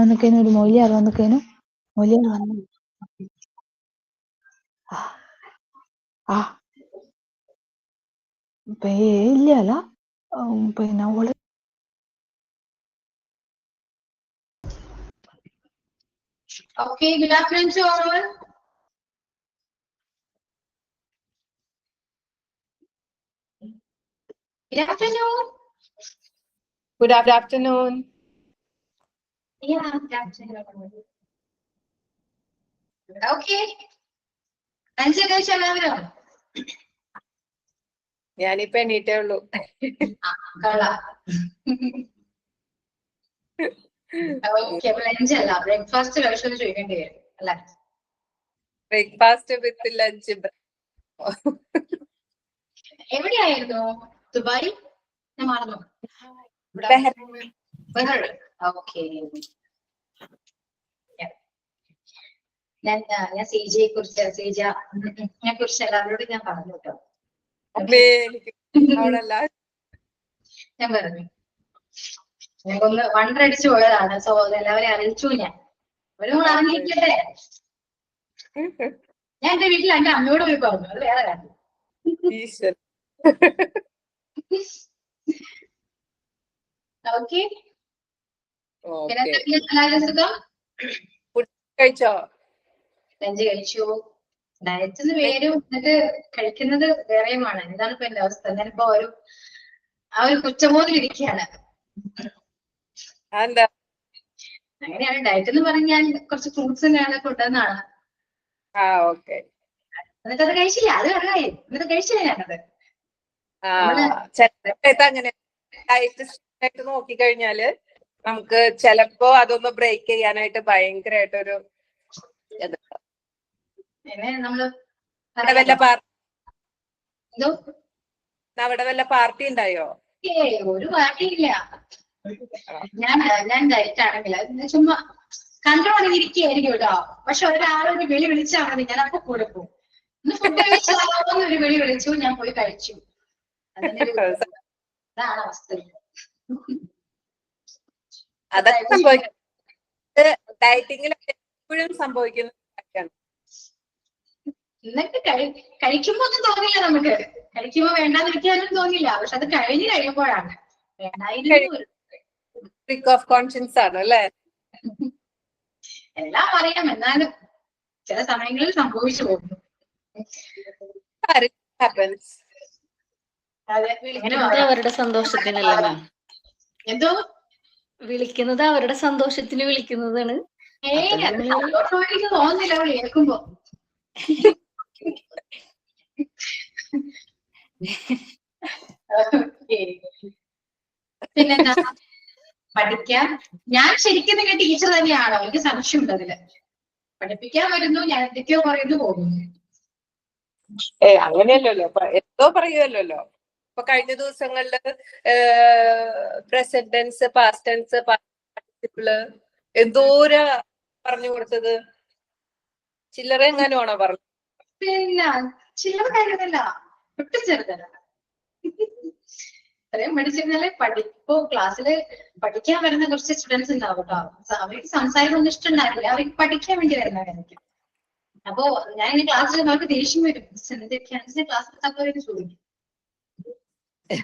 വന്നിക്കേനു ഒരു മൊയിലിയാർ വന്നിക്കേനു മൊയിലിയാർ വന്നു ഇല്ലല്ല പിന്നെ ഓള് Okay, good afternoon to all. Good afternoon. Good afternoon. Yeah, good afternoon. Okay. എല്ലാവരും ഞാനിപ്പോ എണീറ്റേ ഉള്ളൂ. ബ്രേക്ക്ഫാസ്റ്റ് കഴിച്ചൊന്ന് ചോദിക്കേണ്ടി വരും അല്ലെ? ബ്രേക്ക്ഫാസ്റ്റ് വിത്ത് ലഞ്ച്. എവിടെയായിരുന്നു? ദുബായ്? ഞാൻ മറന്നു. ഓക്കെ. ഞാൻ സിജയെ കുറിച്ച് എല്ലാവരോടും ഞാൻ പറഞ്ഞു കേട്ടോ. ഞാൻ പറഞ്ഞു ഞങ്ങൾക്കൊന്ന് വണ്ടടിച്ചു പോയതാണ്. സോ എല്ലാവരെയും അറിയിച്ചു ഞാൻ. ഒരു അറിഞ്ഞിരിക്കട്ടെ. ഞാൻ എന്റെ വീട്ടിൽ എന്റെ അമ്മയോട് പോയി പറഞ്ഞു. അത് വേറെ കാര്യം. ഓക്കെ. കഴിച്ചോ? ലഞ്ച് കഴിച്ചു. ഡയറ്റിന് പേരും എന്നിട്ട് കഴിക്കുന്നത് വേറെയുമാണ്. എന്താണ് ഇപ്പൊ എന്റെ അവസ്ഥ? ഞാനിപ്പോ ആ ഒരു കുറ്റബോധത്തിലിരിക്കുകയാണ്. അങ്ങനെയാണ് ഡയറ്റ് എന്ന് പറഞ്ഞ് ഞാൻ കുറച്ച് ഫ്രൂട്ട്സ് കൊണ്ടുവന്നാണ്. എന്നിട്ട് അത് കഴിച്ചില്ല. അത് അറിയാം. എന്നിട്ട് കഴിച്ചില്ല ഞാനത്. അങ്ങനെ ഡയറ്റ് നോക്കിക്കഴിഞ്ഞാല് നമുക്ക് ചിലപ്പോ അതൊന്ന് ബ്രേക്ക് ചെയ്യാനായിട്ട് ഭയങ്കരമായിട്ടൊരു അവിടെ വല്ല പാർട്ടി ഉണ്ടായോ? ഒരു പാർട്ടി ഇല്ല. ഞാൻ ഡയറ്റ് ആണെങ്കില ചുമ്മാ കൺട്രോൾ ഇരിക്കുകയായിരിക്കും കേട്ടോ. പക്ഷെ ഒരാളൊരു വിളി വിളിച്ചാൽ മതി, ഞാൻ അപ്പൊ കൂടെ പോകും. ഇന്ന് ഫുഡ് കഴിച്ചാലോന്ന് ഒരു വിളി വിളിച്ചു, ഞാൻ പോയി കഴിച്ചു. അതാണ് അവസ്ഥ. അതൊക്കെ സംഭവിക്കുന്നത് ഡയറ്റിങ്ങിൽ എപ്പോഴും സംഭവിക്കുന്ന. എന്നിട്ട് കഴിക്കുമ്പോ ഒന്നും തോന്നില്ല. നമുക്ക് കഴിക്കുമ്പോ വേണ്ടാതിരിക്കാനും തോന്നില്ല. പക്ഷെ അത് കഴിഞ്ഞ് കഴിയുമ്പോഴാണ് കോൺഷ്യൻസ് ആണ് അല്ലേ? എല്ലാം അറിയാം, എന്നാലും ചില സമയങ്ങളിൽ സംഭവിച്ചു പോകുന്നു. അവരുടെ സന്തോഷത്തിനല്ലേ മാം? എന്തോ വിളിക്കുന്നത് അവരുടെ സന്തോഷത്തിന് വിളിക്കുന്നതാണ്. സന്തോഷമായിട്ട് തോന്നുന്നില്ല അവൾ കേൾക്കുമ്പോ. പിന്നെന്താ പഠിക്കാൻ? ഞാൻ ശരിക്കും നിങ്ങളുടെ ടീച്ചർ തന്നെയാണോ? എനിക്ക് സംശയമുണ്ട് അതില്. പഠിപ്പിക്കാൻ വരുന്നു, ഞാൻ എന്തൊക്കെയോ പറയുന്നു, പോകുന്നു. അങ്ങനെയല്ലല്ലോ, എന്തോ പറയുമല്ലോ. ഇപ്പൊ കഴിഞ്ഞ ദിവസങ്ങളില് പ്രസന്റ് ടെൻസ്, പാസ്റ്റ് ടെൻസ്, പാർട്ടിസിപ്പിള് എന്തോര പറഞ്ഞു കൊടുത്തത്. ചില്ലറ എങ്ങാനും ആണോ പറഞ്ഞു? പിന്നെ ചില്ലറ കാര്യമല്ല, ഒട്ടും ചെറുതല്ല. ഇത്രയും പഠിച്ചിരുന്നാലേ ഇപ്പോ ക്ലാസ്സില് പഠിക്കാൻ വരുന്ന കുറച്ച് സ്റ്റുഡൻസ് ഉണ്ടാവും കേട്ടോ. അവർക്ക് സംസാരിക്കൊന്നും ഇഷ്ടമുണ്ടാവില്ല, അവർക്ക് പഠിക്കാൻ വേണ്ടി വരുന്നവരായിരിക്കും. അപ്പോ ഞാൻ ഇനി ക്ലാസ്സിൽ അവർക്ക് ദേഷ്യം വരും. ക്ലാസ് എടുത്തവര് ചോദിക്കും.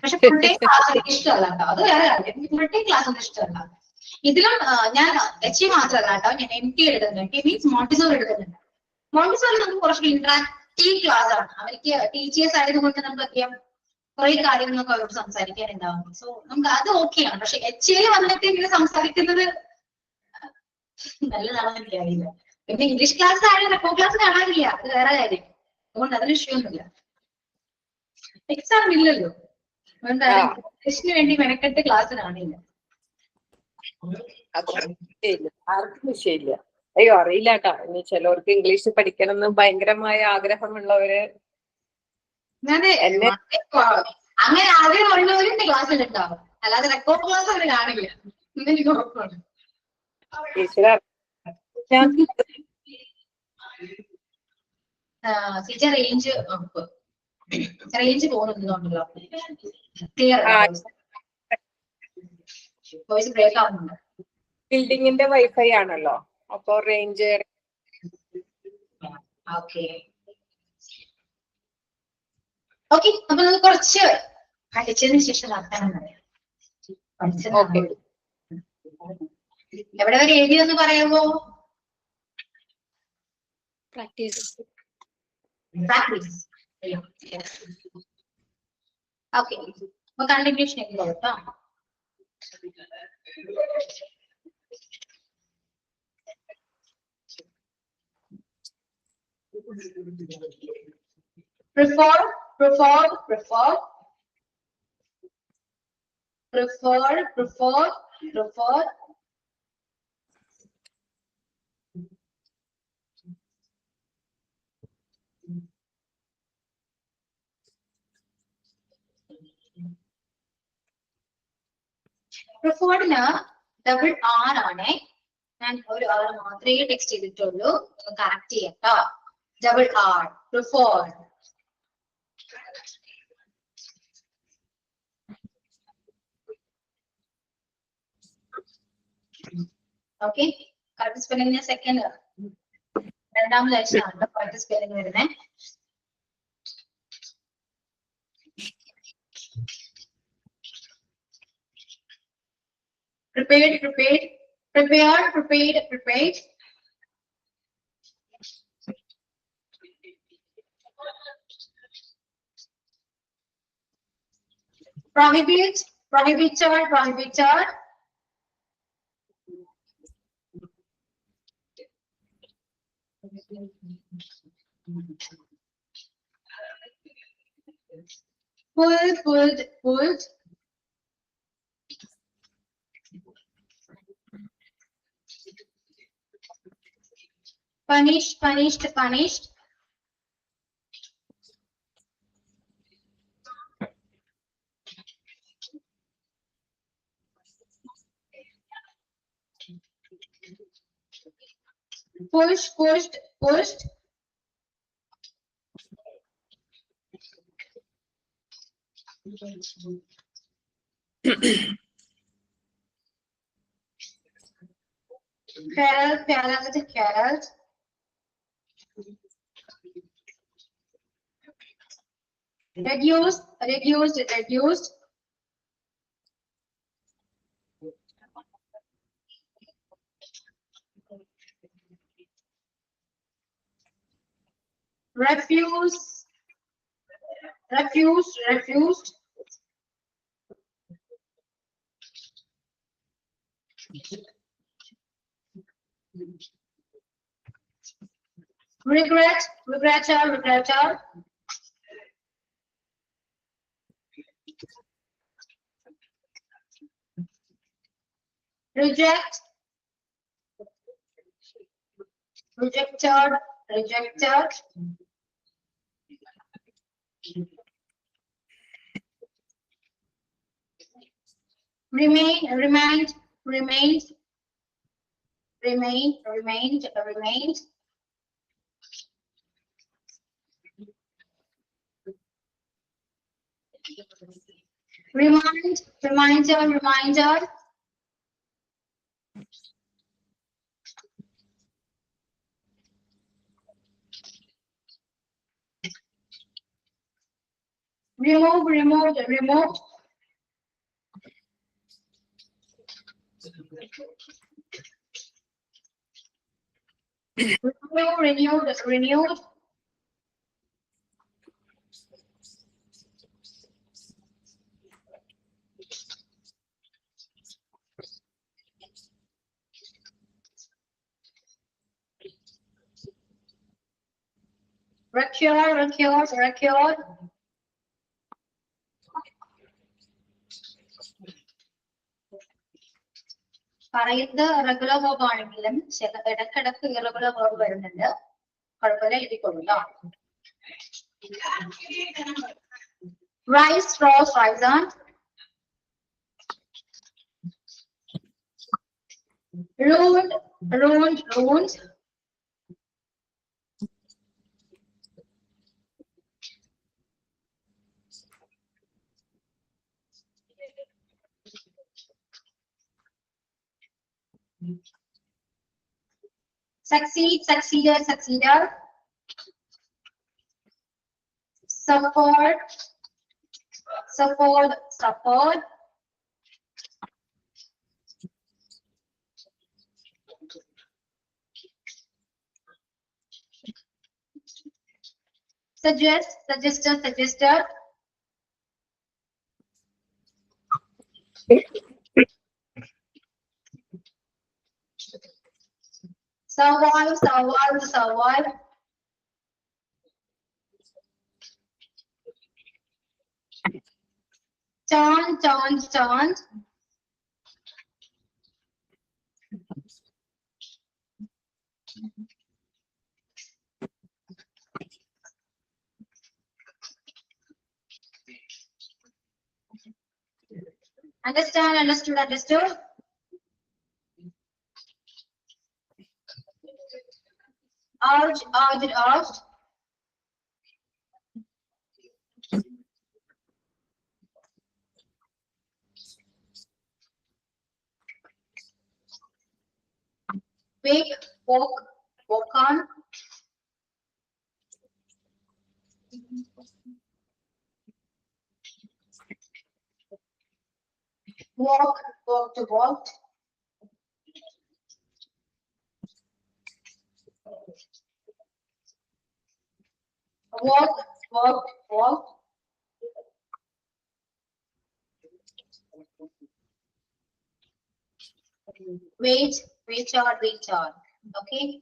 പക്ഷെ ഫുൾ ടൈം ക്ലാസ് എനിക്ക് ഇഷ്ടമല്ല കേട്ടോ. അത് വേറെ കാര്യം. എനിക്ക് ഫുൾ ടൈം ക്ലാസ് ഒന്നും ഇഷ്ടമല്ല. ഇതിലും ഞാൻ HE മാത്രമല്ല കേട്ടോ, ഞാൻ MT എടുക്കുന്നുണ്ട്. മീൻസ് മോണ്ടിസോറി എടുക്കുന്നുണ്ട്. മോണ്ടിസോറി നമുക്ക് കുറച്ചുകൂടി ഇന്ററാക്റ്റീവ് ക്ലാസ് ആണ്. അവർക്ക് ടീച്ചേഴ്സ് ആയതുകൊണ്ട് നമുക്ക് അറിയാം കുറെ കാര്യങ്ങളൊക്കെ അവരോട് സംസാരിക്കാനുണ്ടാവും. സോ നമുക്ക് അത് ഓക്കെയാണ്. പക്ഷെ HE വന്നിട്ട് ഇങ്ങനെ സംസാരിക്കുന്നത് നല്ലതാണെന്ന് എനിക്കറിയില്ല. പിന്നെ ഇംഗ്ലീഷ് ക്ലാസ് ആയാലും റെക്കോ ക്ലാസ് കാണാനില്ല, അത് വേറെ കാര്യം. അതുകൊണ്ട് അതിന് വിഷയമൊന്നുമില്ല. എക്സാം ഇല്ലല്ലോ, അതുകൊണ്ട് ടെസ്റ്റിന് വേണ്ടി മെനക്കെട്ട് ക്ലാസ് കാണില്ല. ആർക്കും വിഷയമില്ല. അയ്യോ അറിയില്ല കേട്ടോ. ഇനി ചിലവർക്ക് ഇംഗ്ലീഷ് പഠിക്കണം എന്ന് ഭയങ്കരമായ ആഗ്രഹമുള്ളവര്, അങ്ങനെ ആഗ്രഹമുള്ളവരും ക്ലാസ്സിൽ ഉണ്ടാവും, അല്ലാതെ റെക്കോർഡ് ക്ലാസ് അവർ കാണില്ല. എനിക്ക് ഉറപ്പാണ്. റേഞ്ച് പോകുന്നുണ്ടല്ലോ, ക്ലിയർ വോയിസ് ബ്രേക്ക് ആവുന്നുണ്ട്. ബിൽഡിങ്ങിന്റെ വൈഫൈ ആണല്ലോ, അപ്പൊ റേഞ്ച്. ഓക്കെ ഓക്കെ, അപ്പൊ നമുക്ക് കുറച്ച് പഠിച്ചതിന് ശേഷം വർത്താനം പറയാം. ഓക്കെ. എവിടെ വരെ എഴുതിയെന്ന് പറയാമോ? പ്രാക്ടീസ്. പ്രാക്ടീസ്. ഓക്കെ, അപ്പൊ കണ്ടിന്യൂഷൻ എഴുതുക കേട്ടോ. Prefer, prefer, prefer, prefer, prefer, prefer. Preferred-ന് ഡബിൾ ആർ ആണ്. ഞാൻ ഒരു ആർ മാത്രമേ ടെക്സ്റ്റ് ചെയ്തിട്ടുള്ളൂ, കറക്റ്റ് ചെയ്യാം കേട്ടോ. Double R, preferred. Okay, correct spelling second രണ്ടാമതായിട്ടാണ് കറക്റ്റ് സ്പെല്ലിംഗ് വരുന്നത്. Prepared, prepared, prepared, prepared, prepared. Prohibit, prohibited, prohibited. Pulled, pulled, pulled. Punished, punished, punished. Pushed, pushed, pushed. Carrot, carrot, carrot. Reduced, reduced, reduced. Refuse, refused, refused. Regret, regretter, regretter. Reject, rejected, rejected. Remain, remained, remained. Remain, remained, remained. Remind, reminder, reminder. Remove, removed, removed. Renew, renewed, renewed. Recure, recure, recure. പറയുന്നത് regular verb ആണെങ്കിലും ഇടക്കിടക്ക് irregular verb വരുന്നുണ്ട്. കുഴപ്പമില്ല, എഴുതിക്കൊള്ളു. Rise, rose, rise on. Ruined, ruined, ruined. Succeed, succeeder, succeeder. Support, support, support. Suggest, suggester, suggester. Survive, survive, survive. Turn, turn, turn. Understand, understood, understood. Urge, urged, urged. Wake, walk, walk on. Walk, walk to walk. Walk, walk, walk. Wait, wait on, wait on. Okay.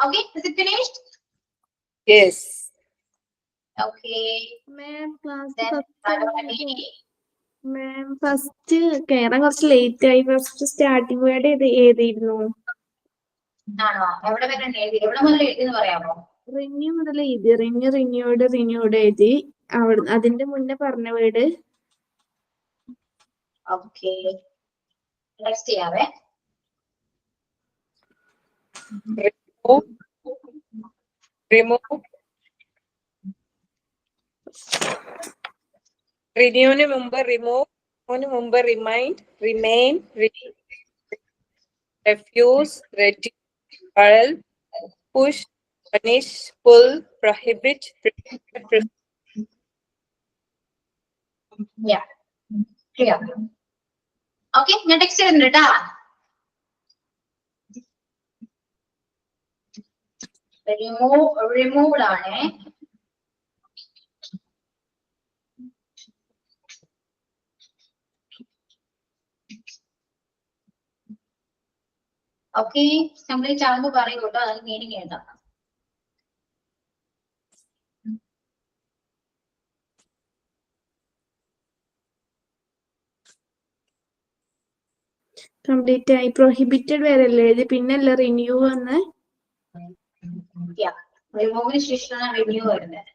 Okay, is it finished? Yes. Okay. Ma'am, class Then Ma'am, first കേറാൻ കുറച്ച് late ആയി. First starting word ഏതായിരുന്നു? ആണോ? എവിടെ വരെ എഴുതി? എവിടെ മുതൽ എഴുതിയെന്ന് പറയാമോ? റിന്യൂ മുതൽ എഴുതി. റിന്യൂഡ് എഴുതി. അതിന്റെ മുന്നേ പറഞ്ഞ വേർഡ്. ഓക്കെ. നെക്സ്റ്റ് ചെയ്യാവേ. Remove. Renew മുമ്പ് remove. മുമ്പ് remind, remain, refuse, reduce, repel, push, punish, pull, prohibit, Yeah. Clear. Okay, ഞാൻ ടെക്സ്റ്റ് ചെയ്യുന്നുണ്ട് കേട്ടാ. റിമൂവ്ഡ് ആണ്. ഓക്കെ, കംപ്ലീറ്റ് ആകുമ്പോ പറയൂ കേട്ടോ, അത് മീനിങ് എഴുതാം. കംപ്ലീറ്റ് ആയി. പ്രൊഹിബിറ്റഡ് വരല്ലേ എഴുതി, പിന്നല്ല റിന്യൂ എന്ന്. റിമൂവിന് ശേഷമാണ് റിന്യൂ വരുന്നത്.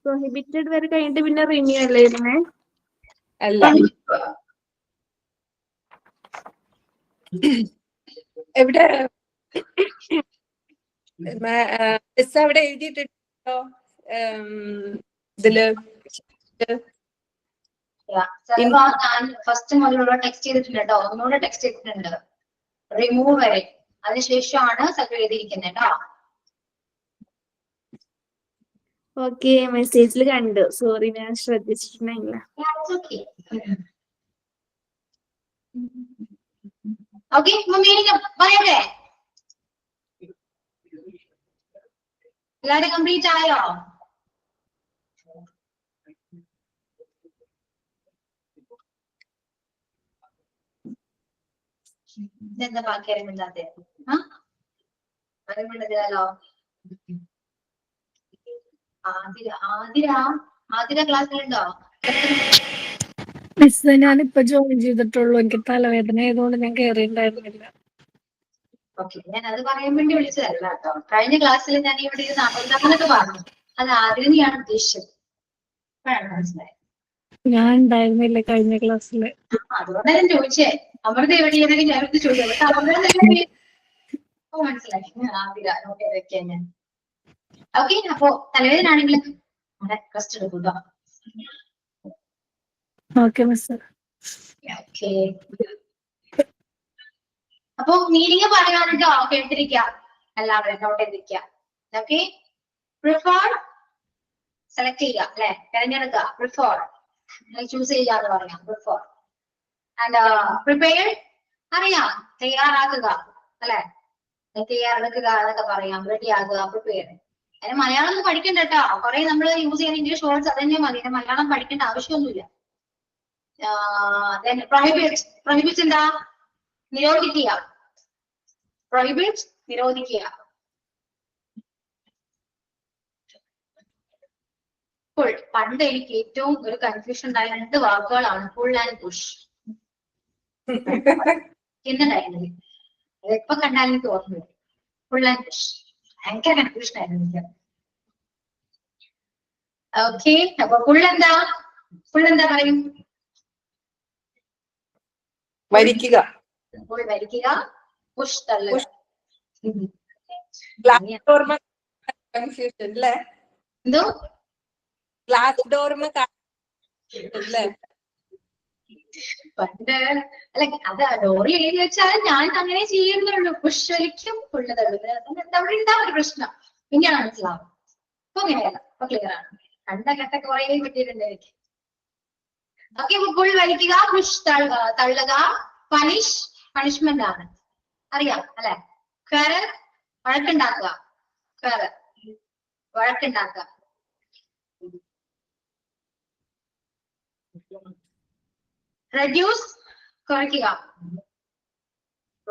പ്രൊഹിബിറ്റഡ് വരെ കഴിഞ്ഞിട്ട് പിന്നെ റിന്യൂ അല്ലേ ഇരുന്നേ? അല്ല, എവിടെ അവിടെ എഴുതിയിട്ടുണ്ടോ ഇതില്? ഫസ്റ്റ് മുതലുള്ള ടെക്സ്റ്റ് ചെയ്തിട്ടുണ്ട് കേട്ടോ, ഒന്നുകൂടെ ടെക്സ്റ്റ് ചെയ്തിട്ടുണ്ട് റിമൂവ് വരെ. അതിനുശേഷമാണ് സബ് എഴുതിയിരിക്കുന്നത് കേട്ടോ. ഓക്കെ, മെസ്സേജിൽ കണ്ടു. സോറി, ഞാൻ ശ്രദ്ധിച്ചിട്ടുണ്ടായില്ല. ഓക്കെ, മീനിങ് പറയട്ടെ? എല്ലാവരും കംപ്ലീറ്റ് ആയോ? ഇതെന്താ ബാക്കി അറിവില്ലാതെ? അറിവില്ലല്ലോ. ആതിര ക്ലാസ്സിലുണ്ടോ? മിസ്, ഞാനിപ്പോ ജോയിൻ ചെയ്തിട്ടുള്ളൂ. എനിക്ക് തലവേദന ആയതുകൊണ്ട് ഞാൻ കയറിയിട്ടുണ്ടായിരുന്നില്ല. ഓക്കെ, ഞാൻ അത് പറയാൻ വേണ്ടി വിളിച്ചതല്ല കേട്ടോ. കഴിഞ്ഞ ക്ലാസ്സിൽ ഞാൻ ഇവിടെ ഇരുന്ന് അബദ്ധങ്ങളൊക്കെ പറഞ്ഞു. അത് ആതിരനെയാണ് ഉദ്ദേശിച്ചത്. മനസ്സിലായി? ഞാൻ ഉണ്ടായിരുന്നില്ല കഴിഞ്ഞ ക്ലാസ്സില്. അതുകൊണ്ടാണ് ഞാൻ ചോദിച്ചേ. അമൃത എവിടെയാണെങ്കിൽ ഞാൻ ചോദിച്ചത്. പക്ഷെ അമൃത മനസ്സിലായി. നോട്ട് ചെയ്തൊക്കെയാ ഞാൻ. ഓക്കെ, അപ്പൊ തലവേദന ആണെങ്കിലും റെസ്റ്റ് എടുക്കുക. Okay miss. ഓക്കെ, അപ്പൊ മീനിങ് പറയാനൊക്കെ കേട്ടിരിക്കാം, എല്ലാവരും നോട്ട് ചെയ്തിരിക്കുക. ഓക്കെ, പ്രിഫർ സെലക്ട് ചെയ്യുക അല്ലെ, തിരഞ്ഞെടുക്കുക. പ്രിഫർ ചൂസ് ചെയ്യുക എന്ന് പറയാം. പ്രിഫർ ആൻഡ് പ്രിപ്പയർ അറിയാം, തയ്യാറാക്കുക അല്ലെ, തയ്യാറെടുക്കുക എന്നൊക്കെ പറയാം. റെഡി ആകുക, പ്രിപ്പയർ. അതിന് മലയാളം ഒന്നും പഠിക്കണ്ട കേട്ടോ. കുറെ നമ്മൾ യൂസ് ചെയ്യുന്ന ഇംഗ്ലീഷ് വേർഡ്സ് അതന്നെ മതി. മലയാളം പഠിക്കേണ്ട ആവശ്യമൊന്നുമില്ല. പ്രൊഹിബിറ്റ് എന്താ? നിരോധിക്കുക. പ്രൊഹിബിറ്റ് നിരോധിക്കുക. പുൾ, പണ്ട് എനിക്ക് ഏറ്റവും ഒരു കൺഫ്യൂഷൻ ഉണ്ടായ 2 വാക്കുകളാണ് പുൾ ആൻഡ് പുഷ്. എന്നുണ്ടായിരുന്നത് എപ്പൊ കണ്ടാലും എനിക്ക് ഓർമ്മ വരും. പുൾ ആൻഡ് പുഷ് ഭയങ്കര കൺഫ്യൂഷൻ ആയിരുന്നു എനിക്ക്. ഓക്കെ, അപ്പൊ പുൾ എന്താ പറയും? വലിക്കുക. പുൾ വലിക്കുക, പുഷ് തള്ളുക. കൺഫ്യൂഷൻ അല്ലേ? എന്തോ ഗ്ലാസ് ഡോർമ അല്ലേ? പണ്ട് അല്ല, അത് ഡോറി എഴുതി വെച്ചാൽ ഞാൻ അങ്ങനെ ചെയ്യുന്നുള്ളൂ. പുഷ് വലിക്കും, പുള്ള് തള്ളുക. അവിടെ ഉണ്ടാവും ഒരു പ്രശ്നം. പിന്നെയാണ് മനസ്സിലാവും. ഇപ്പൊ അങ്ങനെയല്ല, ഇപ്പൊ ക്ലിയർ ആണ്. കണ്ടൊക്കെ കുറെ കിട്ടിയിട്ടുണ്ട് എനിക്ക്. ഓക്കെ, പുൾ വലിക്കുക, പുഷ് തള്ളുക. പണിഷ്മെന്റ് ആണ്, അറിയാം അല്ലെ. കയറ് വഴക്കുണ്ടാക്കുക. കയറ് വഴക്കുണ്ടാക്കുക. റെഡ്യൂസ് കുറയ്ക്കുക.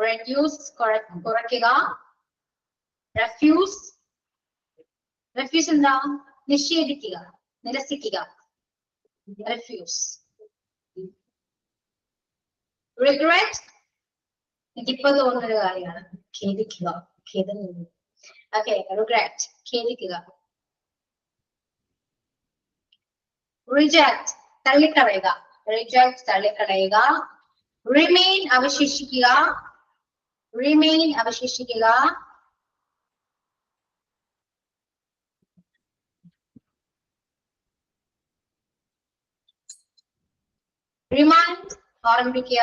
റെഡ്യൂസ് കുറയ്ക്കുക. റെഫ്യൂസ് എന്താ? നിഷേധിക്കുക, നിരസിക്കുക. റെഫ്യൂസ്. റിഗ്രറ്റ് എനിക്കിപ്പോ തോന്നുന്നൊരു കാര്യമാണ്. ഖേദിക്കുക, ഖേദം. ഓക്കെ, റിഗ്രറ്റ് ഖേദിക്കുക. റിജക്ട് തള്ളിക്കളയുക. റിജക്ട് തള്ളിക്കളയുക. റിമെയിൻ അവശേഷിക്കുക. റിമെയിൻ അവശേഷിക്കുക. റിമൈൻഡ് ഓർമ്മിപ്പിക്കുക.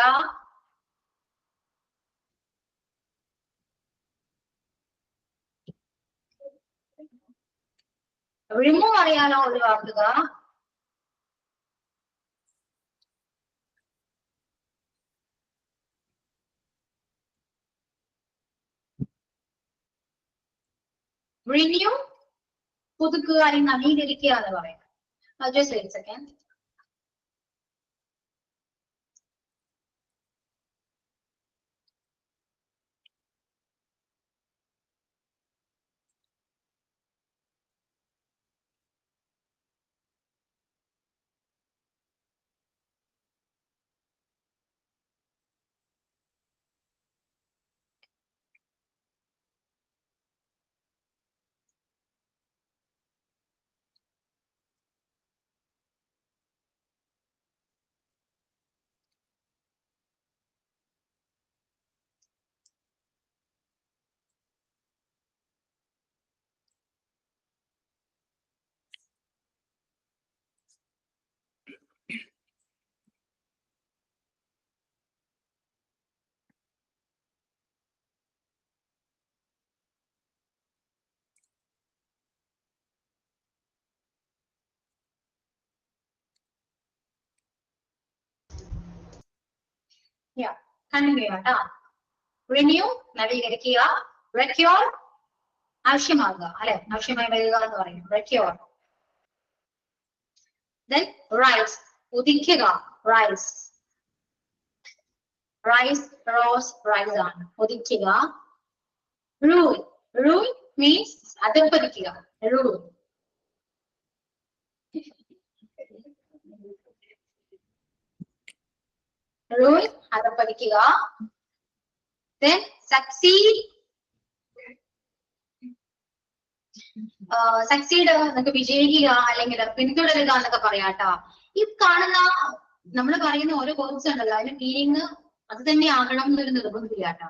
റിമൂവ് അറിയാനോ ഒഴിവാക്കുക. റിന്യൂ പുതുക്കുക, അല്ലെങ്കിൽ നവീകരിക്കുക എന്ന് പറയാം. Just wait second. കണ്ടിന്യൂ കേട്ടോ. റിന്യൂ നവീകരിക്കുക. റെക്യൂർ ആവശ്യമാകുക അല്ലെ, ആവശ്യമായി വരിക എന്ന് പറയും. റെക്യൂർ. Then റൈസ് ഉദിക്കുക. റൈസ് റോസ് റൈസ് ആണ്. ഉദിക്കുക. റൂൾ മീൻസ് അധപ്പതിക്കുക. റൂൾ. അധപ്പതിക്കുക. Then succeed. സക്സീഡ് നമുക്ക് വിജയിക്കുക അല്ലെങ്കിൽ പിന്തുടരുക എന്നൊക്കെ പറയാട്ടോ. ഈ കാണുന്ന നമ്മൾ പറയുന്ന ഓരോ വേർഡ്സ് ഉണ്ടല്ലോ അതിന്റെ മീനിങ് അത് തന്നെ ആകണം എന്നൊരു നിർബന്ധമില്ല കേട്ടോ.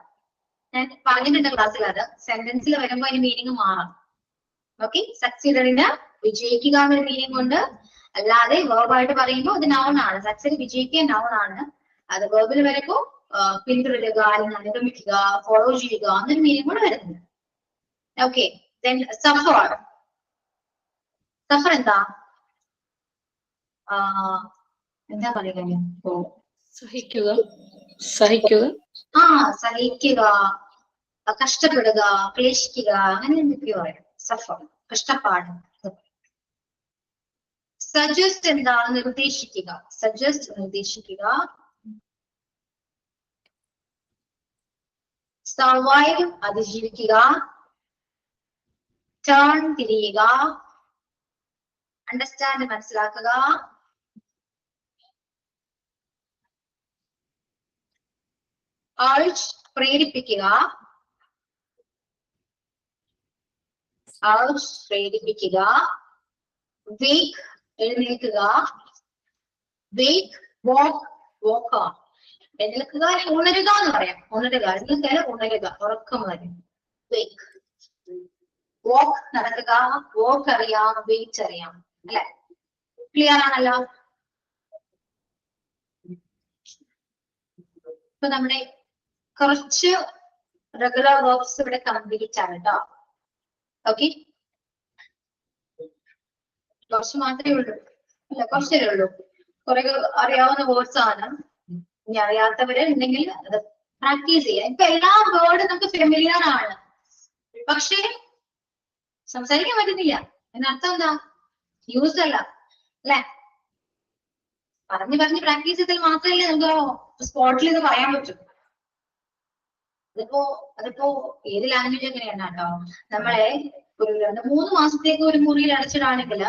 ഞാൻ പറഞ്ഞിട്ടുണ്ട് ക്ലാസ്സിൽ അത് സെന്റൻസിൽ വരുമ്പോ അതിന്റെ മീനിങ് മാറാം. ഓക്കെ, സക്സീഡറിന് വിജയിക്കുക എന്നൊരു മീനിങ് ഉണ്ട്. അല്ലാതെ വേർബായിട്ട് പറയുമ്പോൾ അത് നൗൺ ആണ്. സക്സീഡ് വിജയിക്കുക നൗൺ ആണ്. അത് വേർബിൽ വരുമ്പോ പിന്തുടരുക, അല്ലെങ്കിൽ അനുഗമിക്കുക, ഫോളോ ചെയ്യുക എന്നൊരു മീനിങ് കൂടെ വരുന്നുണ്ട്. Okay, then suffer. സഫർ എന്താ എന്താ പറയുക? സഹിക്കുക, സഹിക്കുക. സഹിക്കുക, കഷ്ടപ്പെടുക, ക്ലേശിക്കുക, അങ്ങനെ എന്തൊക്കെയോ പറയും. സഫർ കഷ്ടപ്പാട്. സജസ്റ്റ് എന്താ? നിർദ്ദേശിക്കുക. സജസ്റ്റ് നിർദ്ദേശിക്കുക. സർവൈവ് അതിജീവിക്കുക. ടേൺ തിരിയുക. അണ്ടർസ്റ്റാൻഡ് മനസ്സിലാക്കുക. urge പ്രേരിപ്പിക്കുക. urge പ്രേരിപ്പിക്കുക. wake എഴുന്നേൽക്കുക. wake walk walk എഴുന്നേൽക്കുക, ഉണരുക എന്ന് പറയാം. ഉണരുക, എഴുന്നേൽക്കുക, ഉണരുക, ഉറക്കം വരും. wake. walk നടക്കുക. walk അറിയാം, wait അറിയാം, അല്ലെ? ക്ലിയർ ആണല്ലോ? ഇപ്പൊ നമ്മുടെ കുറച്ച് റെഗുലർ വേർബ്സ് ഇവിടെ കംപ്ലീറ്റ് ആണ് കേട്ടോ. ഓക്കെ, കുറച്ച് മാത്രമേ ഉള്ളൂ, അല്ല കുറച്ചേ ഉള്ളൂ. കുറെ അറിയാവുന്ന വേർഡ്സ് ആണ്. ഇനി അറിയാത്തവര് ഉണ്ടെങ്കിൽ അത് പ്രാക്ടീസ് ചെയ്യാം. ഇപ്പൊ എല്ലാ വേർഡും നമുക്ക് ഫെമിലിയർ ആണ്, പക്ഷേ സംസാരിക്കാൻ പറ്റുന്നില്ല. എന്നർത്ഥം എന്താ? യൂസ് അല്ല, അല്ലെ? പറഞ്ഞ് പ്രാക്ടീസ് ചെയ്താൽ മാത്രമല്ലേ നമുക്ക് സ്പോട്ടിൽ ഇത് പറയാൻ പറ്റും. അതിപ്പോ ഏത് ലാംഗ്വേജ് എങ്ങനെയാണ് കേട്ടോ. നമ്മളെ ഒരു 2-3 മാസത്തേക്ക് ഒരു മുറിയിൽ അടച്ചിടാണെങ്കിൽ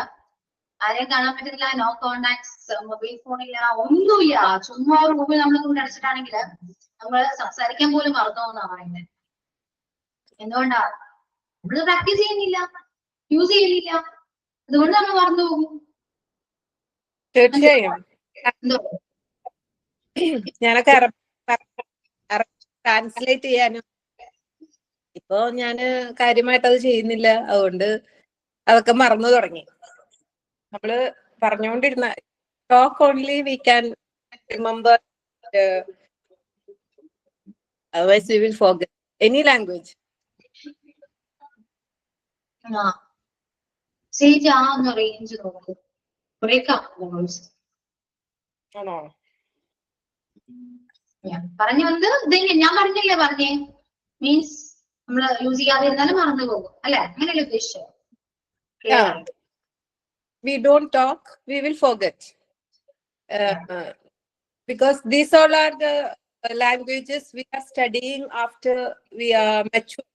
ആരെയും കാണാൻ പറ്റുന്നില്ല, നോ കോണ്ടാക്ട്സ്, മൊബൈൽ ഫോണില്ല, ഒന്നുമില്ല, ചുമ്മാ ഒരു റൂമിൽ നമ്മളെ കൊണ്ട് അടച്ചിട്ടാണെങ്കിൽ നമ്മൾ സംസാരിക്കാൻ പോലും മറന്നോന്നാ പറയുന്നത്. എന്തുകൊണ്ടാ? നമ്മൾ പ്രാക്ടീസ് ചെയ്യുന്നില്ല, യൂസ് ചെയ്യുന്നില്ല, അതുകൊണ്ട് നമ്മൾ മറന്നു പോകും. തീർച്ചയായും എന്തോ ഞാനൊക്കെ ട്രാൻസ്ലേറ്റ് ചെയ്യാനും ഇപ്പൊ ഞാന് കാര്യമായിട്ട് അത് ചെയ്യുന്നില്ല. അതുകൊണ്ട് അതൊക്കെ മറന്നു തുടങ്ങി. നമ്മള് പറഞ്ഞുകൊണ്ടിരുന്ന talk only we can remember, otherwise we will forget any language. സേജ് ആ ഒന്ന് റേഞ്ച് നോക്കൂ. ബ്രേക്കാണ് ആണോ? പറഞ്ഞു വന്ന് ഇത് ഞാൻ പറഞ്ഞില്ലേ, പറഞ്ഞേ മീൻസ് നമ്മള് യൂസ് ചെയ്യാതെ ഇരുന്നാലും മറന്നു പോകും, അല്ലെ? അങ്ങനെയല്ലേ ഉദ്ദേശിച്ചത്? We don't talk, we will forget. Because these all are the languages we are studying after we are mature.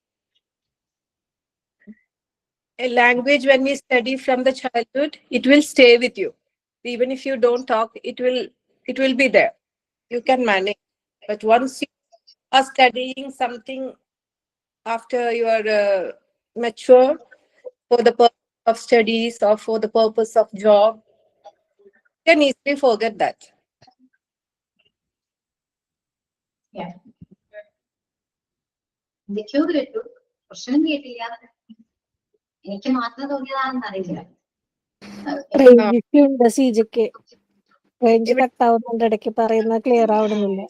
A language, when we study from the childhood, it will stay with you. Even if you don't talk, it will be there. You can manage. But once you are studying something after you are mature, for the purpose of studies or for the purpose of job, you can easily forget that. എന്തൊക്കെയോ കേട്ടു, പ്രശ്നം കേട്ടില്ല. എനിക്ക് മാത്രം തോന്നിയതാണെന്ന് അറിയില്ല. Range സിജിക്ക് range കട്ടാവുന്നുണ്ട്, ഇടയ്ക്ക് പറയുന്ന clear ആവണമെന്നില്ല.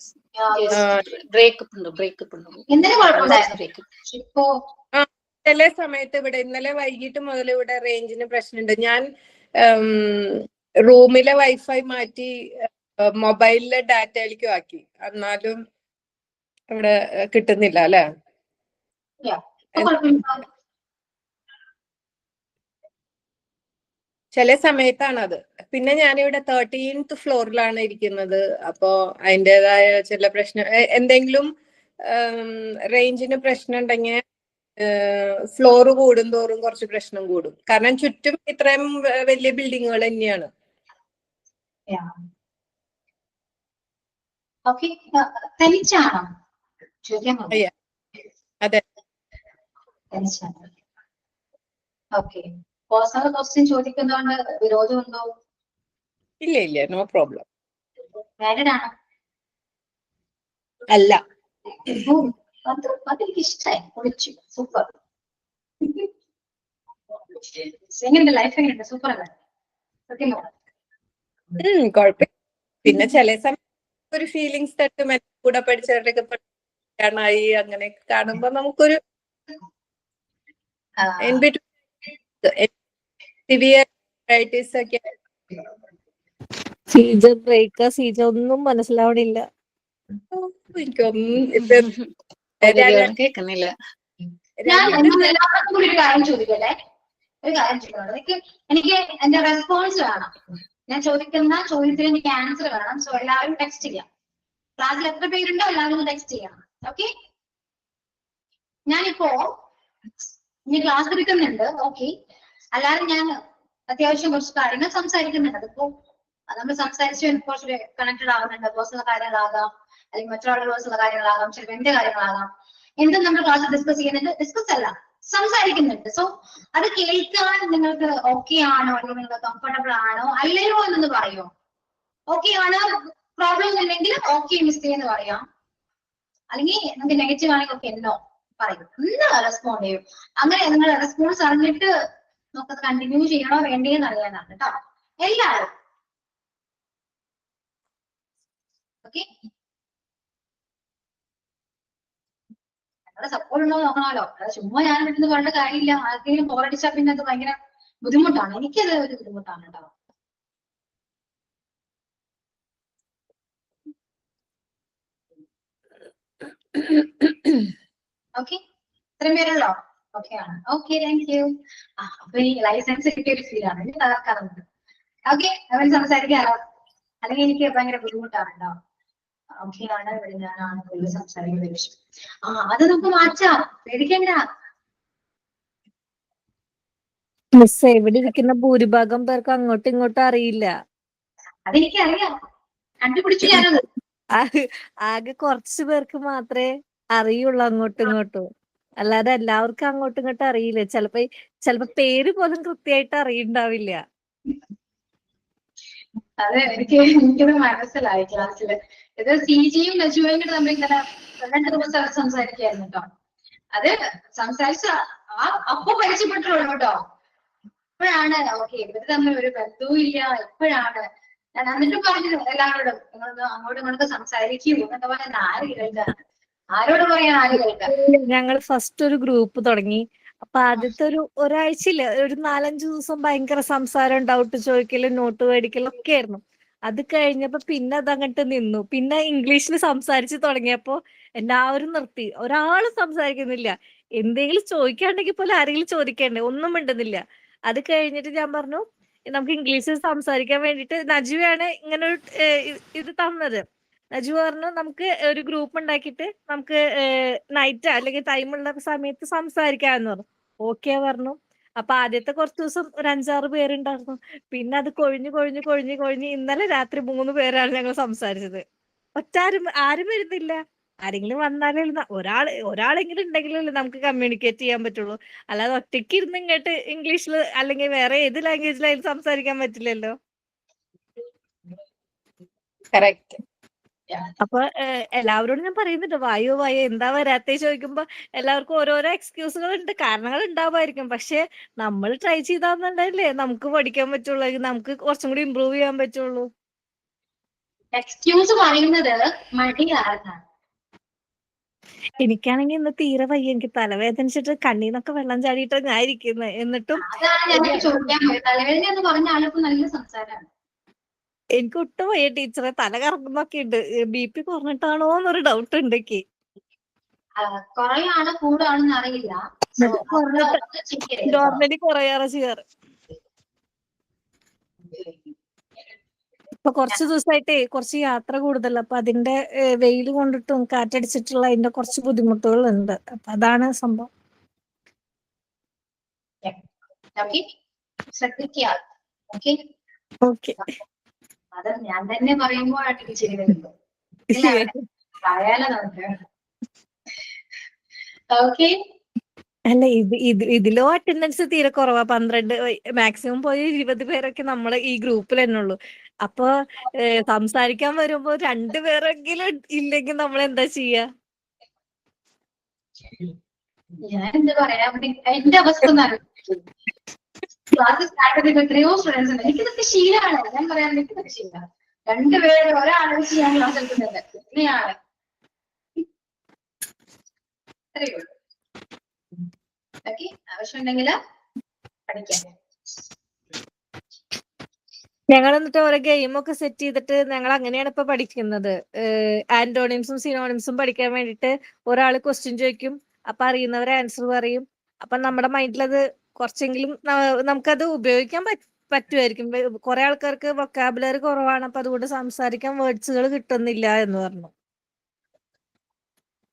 ബ്രേക്കപ്പ് ഉണ്ട്. എന്തിനും കുഴപ്പമുണ്ടായിരുന്നു. ഇപ്പോ ചില സമയത്ത് ഇവിടെ ഇന്നലെ വൈകിട്ട് മുതൽ ഇവിടെ റേഞ്ചിന് പ്രശ്നമുണ്ട്. ഞാൻ റൂമിലെ വൈഫൈ മാറ്റി മൊബൈലിലെ ഡാറ്റയിലേക്കും ആക്കി, എന്നാലും ഇവിടെ കിട്ടുന്നില്ല, അല്ലെ? ചില സമയത്താണത്. പിന്നെ ഞാനിവിടെ 13th ഫ്ലോറിലാണ് ഇരിക്കുന്നത്. അപ്പോ അതിൻ്റെതായ ചില പ്രശ്നം, എന്തെങ്കിലും റേഞ്ചിന് പ്രശ്നം ഉണ്ടെങ്കിൽ ഫ്ലോർ കൂടുന്തോറും കുറച്ച് പ്രശ്നം കൂടും. കാരണം ചുറ്റും ഇത്രയും വലിയ ബിൽഡിങ്ങുകൾ തന്നെയാണ്. തനിച്ചാണോ? അതെ, ഓക്കെ. പേഴ്സണൽ ക്വസ്റ്റ്യൻ ചോദിക്കുന്നതുകൊണ്ട് വിരോധമുണ്ടോ? ഇല്ല, നോ പ്രോബ്ലം. മാരീഡ് ആണോ? അല്ല. ഓ, അതെനിക്ക് ഇഷ്ടമായി. പൊളിച്ചു, സൂപ്പർ. എങ്ങനെയുണ്ട് ലൈഫ്? എങ്ങനെയുണ്ട്? സൂപ്പർ അല്ലേ? സത്യം പറ. കുഴപ്പമില്ല. പിന്നെ ചില സമയം ഒരു ഫീലിങ്സ് തട്ടും, കൂടെ പഠിച്ചവരുടെയൊക്കെ പഠിക്കാനായി അങ്ങനെയൊക്കെ കാണുമ്പോ നമുക്കൊരു സിവിയർ ഒക്കെ. സീജ ബ്രേക്കാ, സീജ ഒന്നും മനസ്സിലാവണില്ല. കേൾക്കുന്നില്ല. ഞാൻ എല്ലാവർക്കും കൂടി ഒരു കാര്യം ചോദിക്കട്ടെ. ഒരു കാര്യം ചോദിക്കണം. എനിക്ക് എന്റെ റെസ്പോൺസ് വേണം. ഞാൻ ചോദിക്കുന്ന ചോദ്യത്തിന് എനിക്ക് ആൻസർ വേണം. സോ എല്ലാവരും ടെക്സ്റ്റ് ചെയ്യാം. ക്ലാസ്സിൽ എത്ര പേരുണ്ടോ എല്ലാവരും ടെക്സ്റ്റ് ചെയ്യണം. ഓക്കെ? ഞാനിപ്പോ ഇനി ക്ലാസ് എടുക്കുന്നുണ്ട്. ഓക്കെ, അല്ലാതെ ഞാൻ അത്യാവശ്യം കുറച്ച് കാര്യങ്ങൾ സംസാരിക്കുന്നുണ്ട്. അതിപ്പോ നമ്മൾ സംസാരിച്ച് കുറച്ച് കണക്റ്റഡ് ആവുന്നുണ്ട്. പേഴ്സണൽ കാര്യങ്ങളാകാം, അല്ലെങ്കിൽ മറ്റൊരാളുടെ പേഴ്സണൽ കാര്യങ്ങളാകാം, ചിലപ്പോൾ എന്റെ കാര്യങ്ങളാകാം. എന്തും നമ്മൾ ക്ലാസ്സിൽ ഡിസ്കസ് ചെയ്യുന്നുണ്ട്. ഡിസ്കസ് അല്ല, സംസാരിക്കുന്നുണ്ട്. സോ അത് കേൾക്കാൻ നിങ്ങൾക്ക് ഓക്കെ ആണോ, അല്ലെങ്കിൽ നിങ്ങൾക്ക് കംഫർട്ടബിൾ ആണോ അല്ലയോ എന്നൊന്ന് പറയോ? ഓക്കെ ആണ്, പ്രോബ്ലം ഇല്ലെങ്കിൽ ഓക്കെ മിസ്റ്റേക്ക് എന്ന് പറയാം. അല്ലെങ്കിൽ നമുക്ക് നെഗറ്റീവ് ആണെങ്കിൽ ഓക്കെ എന്നോ പറയും. ഒന്ന് റെസ്പോണ്ട് ചെയ്യും. അങ്ങനെ നിങ്ങൾ റെസ്പോൺസ് അറിഞ്ഞിട്ട് നമുക്കത് കണ്ടിന്യൂ ചെയ്യണോ വേണ്ടേന്ന് അറിയാനാണ് കേട്ടോ എല്ലാവരും. ഓക്കെ, ഞങ്ങളുടെ സപ്പോർട്ട് ഉണ്ടോ നോക്കണമല്ലോ. അത് ചുമ്മാ ഞാൻ വീട്ടിൽ നിന്ന് പറഞ്ഞ കാര്യമില്ല. ആർക്കെങ്കിലും പോരടിച്ചാൽ പിന്നെ അത് ഭയങ്കര ബുദ്ധിമുട്ടാണ്. എനിക്കത് ഒരു ബുദ്ധിമുട്ടാണ് കേട്ടോ. ഓക്കെ, ഇത്രയും പേരുള്ളോ? ഓക്കെ ആണ്. Okay, thank you. അപ്പൊ ഈ ലൈസൻസ് കിട്ടിയ ഒരു ഫീലാണ്. എനിക്ക് തകർക്കാറുണ്ട്. ഓക്കെ, അവൻ സംസാരിക്കാറോ? അല്ലെങ്കിൽ എനിക്ക് ഭയങ്കര ബുദ്ധിമുട്ടാണ് കേട്ടോ. ഓക്കെ ആണ്, ഇവിടെ ഞാനാണ് കൂടുതൽ സംസാരിക്കുന്ന വിഷയം. അത് നമുക്ക് മാറ്റാം, പേടിക്കണ്ട. മിസ്, ഇവിടെ ഇരിക്കുന്ന ഭൂരിഭാഗം പേർക്ക് അങ്ങോട്ടും ഇങ്ങോട്ടും അറിയില്ല. അതെനിക്കറിയാം, കണ്ടുപിടിച്ചു ഞാനത്. ആകെ കുറച്ചു പേർക്ക് മാത്രമേ അറിയുള്ളൂ അങ്ങോട്ടും ഇങ്ങോട്ടും. അല്ലാതെ എല്ലാവർക്കും അങ്ങോട്ടും ഇങ്ങോട്ടും അറിയില്ല. ചിലപ്പോ പേര് പോലും കൃത്യമായിട്ട് അറിയണ്ടാവില്ല. അതെ, എനിക്കത് മനസ്സിലായി ക്ലാസ്സില്. ഇത് സിജിയും നജുവയും കൂടെ നമ്മൾ ഇങ്ങനെ 2 ദിവസം സംസാരിക്കായിരുന്നു കേട്ടോ. അത് സംസാരിച്ച അപ്പൊ പരിചയപ്പെട്ടുള്ളൂ കേട്ടോ. ഇപ്പോഴാണ് ഓക്കെ ഇവര് തമ്മിൽ ഒരു ബന്ധവും ഇല്ല. ഇപ്പോഴാണ് ഞാൻ എന്നിട്ട് പറഞ്ഞു എല്ലാവരോടും, നിങ്ങൾ അങ്ങോട്ടും ഇങ്ങോട്ട് സംസാരിക്കൂ എന്നൊക്കെ പറയാൻ ആര് കേൾക്കാൻ, ആരോട് പറയാൻ ആര് കേൾക്കാൻ. ഞങ്ങൾ ഫസ്റ്റ് ഒരു ഗ്രൂപ്പ് തുടങ്ങി. അപ്പൊ ആദ്യത്തെ ഒരാഴ്ചയില്ല, ഒരു 4-5 ദിവസം ഭയങ്കര സംസാരം, ഡൗട്ട് ചോദിക്കലും നോട്ട് മേടിക്കലും ഒക്കെ ആയിരുന്നു. അത് കഴിഞ്ഞപ്പോ പിന്നെ അതങ്ങട്ട് നിന്നു. പിന്നെ ഇംഗ്ലീഷിൽ സംസാരിച്ച് തുടങ്ങിയപ്പോ എല്ലാവരും നിർത്തി. ഒരാളും സംസാരിക്കുന്നില്ല. എന്തെങ്കിലും ചോദിക്കാണ്ടെങ്കിൽ പോലും ആരെങ്കിലും ചോദിക്കണ്ടേ, ഒന്നും മിണ്ടുന്നില്ല. അത് കഴിഞ്ഞിട്ട് ഞാൻ പറഞ്ഞു നമുക്ക് ഇംഗ്ലീഷിൽ സംസാരിക്കാൻ വേണ്ടിയിട്ട് നജുവയാണ് ഇങ്ങനെ ഒരു ഇത് തന്നത്. നജു പറഞ്ഞു നമുക്ക് ഒരു ഗ്രൂപ്പ് ഉണ്ടാക്കിയിട്ട് നമുക്ക് നൈറ്റ് അല്ലെങ്കിൽ ടൈമുള്ള സമയത്ത് സംസാരിക്കാമെന്ന് പറഞ്ഞു. ഓക്കെ പറഞ്ഞു. അപ്പൊ ആദ്യത്തെ കുറച്ച് ദിവസം ഒരു 5-6 പേരുണ്ടായിരുന്നു. പിന്നെ അത് കൊഴിഞ്ഞ് ഇന്നലെ രാത്രി 3 പേരാണ് ഞങ്ങൾ സംസാരിച്ചത്. ആരും വരുന്നില്ല. ആരെങ്കിലും വന്നാലേ ഒരാളെങ്കിലും ഉണ്ടെങ്കിലല്ലേ നമുക്ക് കമ്മ്യൂണിക്കേറ്റ് ചെയ്യാൻ പറ്റുള്ളൂ. അല്ലാതെ ഒറ്റയ്ക്ക് ഇരുന്ന് ഇങ്ങോട്ട് ഇംഗ്ലീഷിൽ അല്ലെങ്കിൽ വേറെ ഏത് ലാംഗ്വേജിലായാലും സംസാരിക്കാൻ പറ്റില്ലല്ലോ. കറക്റ്റ്. അപ്പൊ എല്ലാവരോടും ഞാൻ പറയുന്നുണ്ട്, വായോ എന്താ വരാത്തേ ചോദിക്കുമ്പോ എല്ലാവർക്കും ഓരോരോ എക്സ്ക്യൂസുകൾ ഉണ്ട്, കാരണങ്ങൾ ഉണ്ടാവുമായിരിക്കും. പക്ഷെ നമ്മൾ ട്രൈ ചെയ്താന്നുണ്ടല്ലേ നമുക്ക് പഠിക്കാൻ പറ്റുള്ളൂ, നമുക്ക് കുറച്ചും കൂടി ഇമ്പ്രൂവ് ചെയ്യാൻ പറ്റുള്ളൂ. എക്സ്ക്യൂസ് പറയുന്നത് മടിയാണ്. എനിക്കാണെങ്കിൽ ഇന്ന് തീരെ വയ്യ. എനിക്ക് തലവേദനിച്ചിട്ട് കണ്ണീന്നൊക്കെ വെള്ളം ചാടിയിട്ടാണ് ഞാൻ ഇരിക്കുന്നത്. എന്നിട്ടും അതാണ് ഞാൻ ചോദിക്കാൻ പോയത്. തലവേദന എന്ന് പറഞ്ഞ ആൾക്ക് നല്ല സംസാരമാണ്. എനിക്ക് ഒട്ടും വയ്യ ടീച്ചറെ, തല കറങ്ങുന്നൊക്കെ ഉണ്ട്. BP കുറഞ്ഞിട്ടാണോ എന്നൊരു ഡൗട്ട് ഉണ്ട് എനിക്ക്. കുറെ ആള് കൂടാണെന്ന് അറിയില്ല. നോർമലി കുറയാറ് ചെയ്യാറ്. ഇപ്പൊ കുറച്ച് ദിവസമായിട്ടേ കുറച്ച് യാത്ര കൂടുതൽ. അപ്പൊ അതിന്റെ വെയിൽ കൊണ്ടിട്ടും കാറ്റടിച്ചിട്ടുള്ള അതിന്റെ കുറച്ച് ബുദ്ധിമുട്ടുകൾ ഉണ്ട്. അപ്പൊ അതാണ് സംഭവം. ശ്രദ്ധിക്കുക. ഓക്കെ ഓക്കെ, അത് ഞാൻ തന്നെ പറയുമ്പോഴാണ് ശരി വരുന്നത്. പറയാലോ നമുക്ക്. ഓക്കെ, അല്ല ഇതിലോ അറ്റൻഡൻസ് തീരെ കുറവാ. 12 മാക്സിമം പോയി 20 പേരൊക്കെ നമ്മളെ ഈ ഗ്രൂപ്പിൽ തന്നെ ഉള്ളൂ. അപ്പൊ സംസാരിക്കാൻ വരുമ്പോ രണ്ടുപേരെങ്കിലും ഇല്ലെങ്കിൽ നമ്മൾ എന്താ ചെയ്യാ? ഞാൻ എന്ത് പറയാ, എന്റെ അവസ്ഥ ക്ലാസ് സ്റ്റാർട്ട് ചെയ്തിട്ട് എത്രയോ സ്റ്റുഡൻസ് ഉണ്ട്. എനിക്കിതൊക്കെ ശീലമാണ്. ഞാൻ പറയാൻ എനിക്കിതൊക്കെ ശീലമാണ്. രണ്ടുപേരും ഒരാളെ വെച്ച് ഞാൻ ക്ലാസ് എടുക്കുന്നുണ്ട്. ഇങ്ങനെയാണ്. അത്രയേ ഉള്ളൂ. ഓക്കെ, ആവശ്യമുണ്ടെങ്കിൽ പഠിക്കാം. ഞങ്ങൾ എന്നിട്ട് ഓരോ ഗെയിമൊക്കെ സെറ്റ് ചെയ്തിട്ട് ഞങ്ങൾ അങ്ങനെയാണ് ഇപ്പൊ പഠിക്കുന്നത്. ആന്റോണിംസും സിനോണിംസും പഠിക്കാൻ വേണ്ടിയിട്ട് ഒരാൾ ക്വസ്റ്റ്യൻ ചോദിക്കും, അപ്പൊ അറിയുന്നവർ ആൻസർ പറയും. അപ്പൊ നമ്മുടെ മൈൻഡിൽ അത് കുറച്ചെങ്കിലും നമുക്കത് ഉപയോഗിക്കാൻ പറ്റുമായിരിക്കും. കുറെ ആൾക്കാർക്ക് വൊക്കാബുലറി കുറവാണ്, അപ്പൊ അതുകൊണ്ട് സംസാരിക്കാൻ വേർഡ്സുകൾ കിട്ടുന്നില്ല എന്ന് പറഞ്ഞു.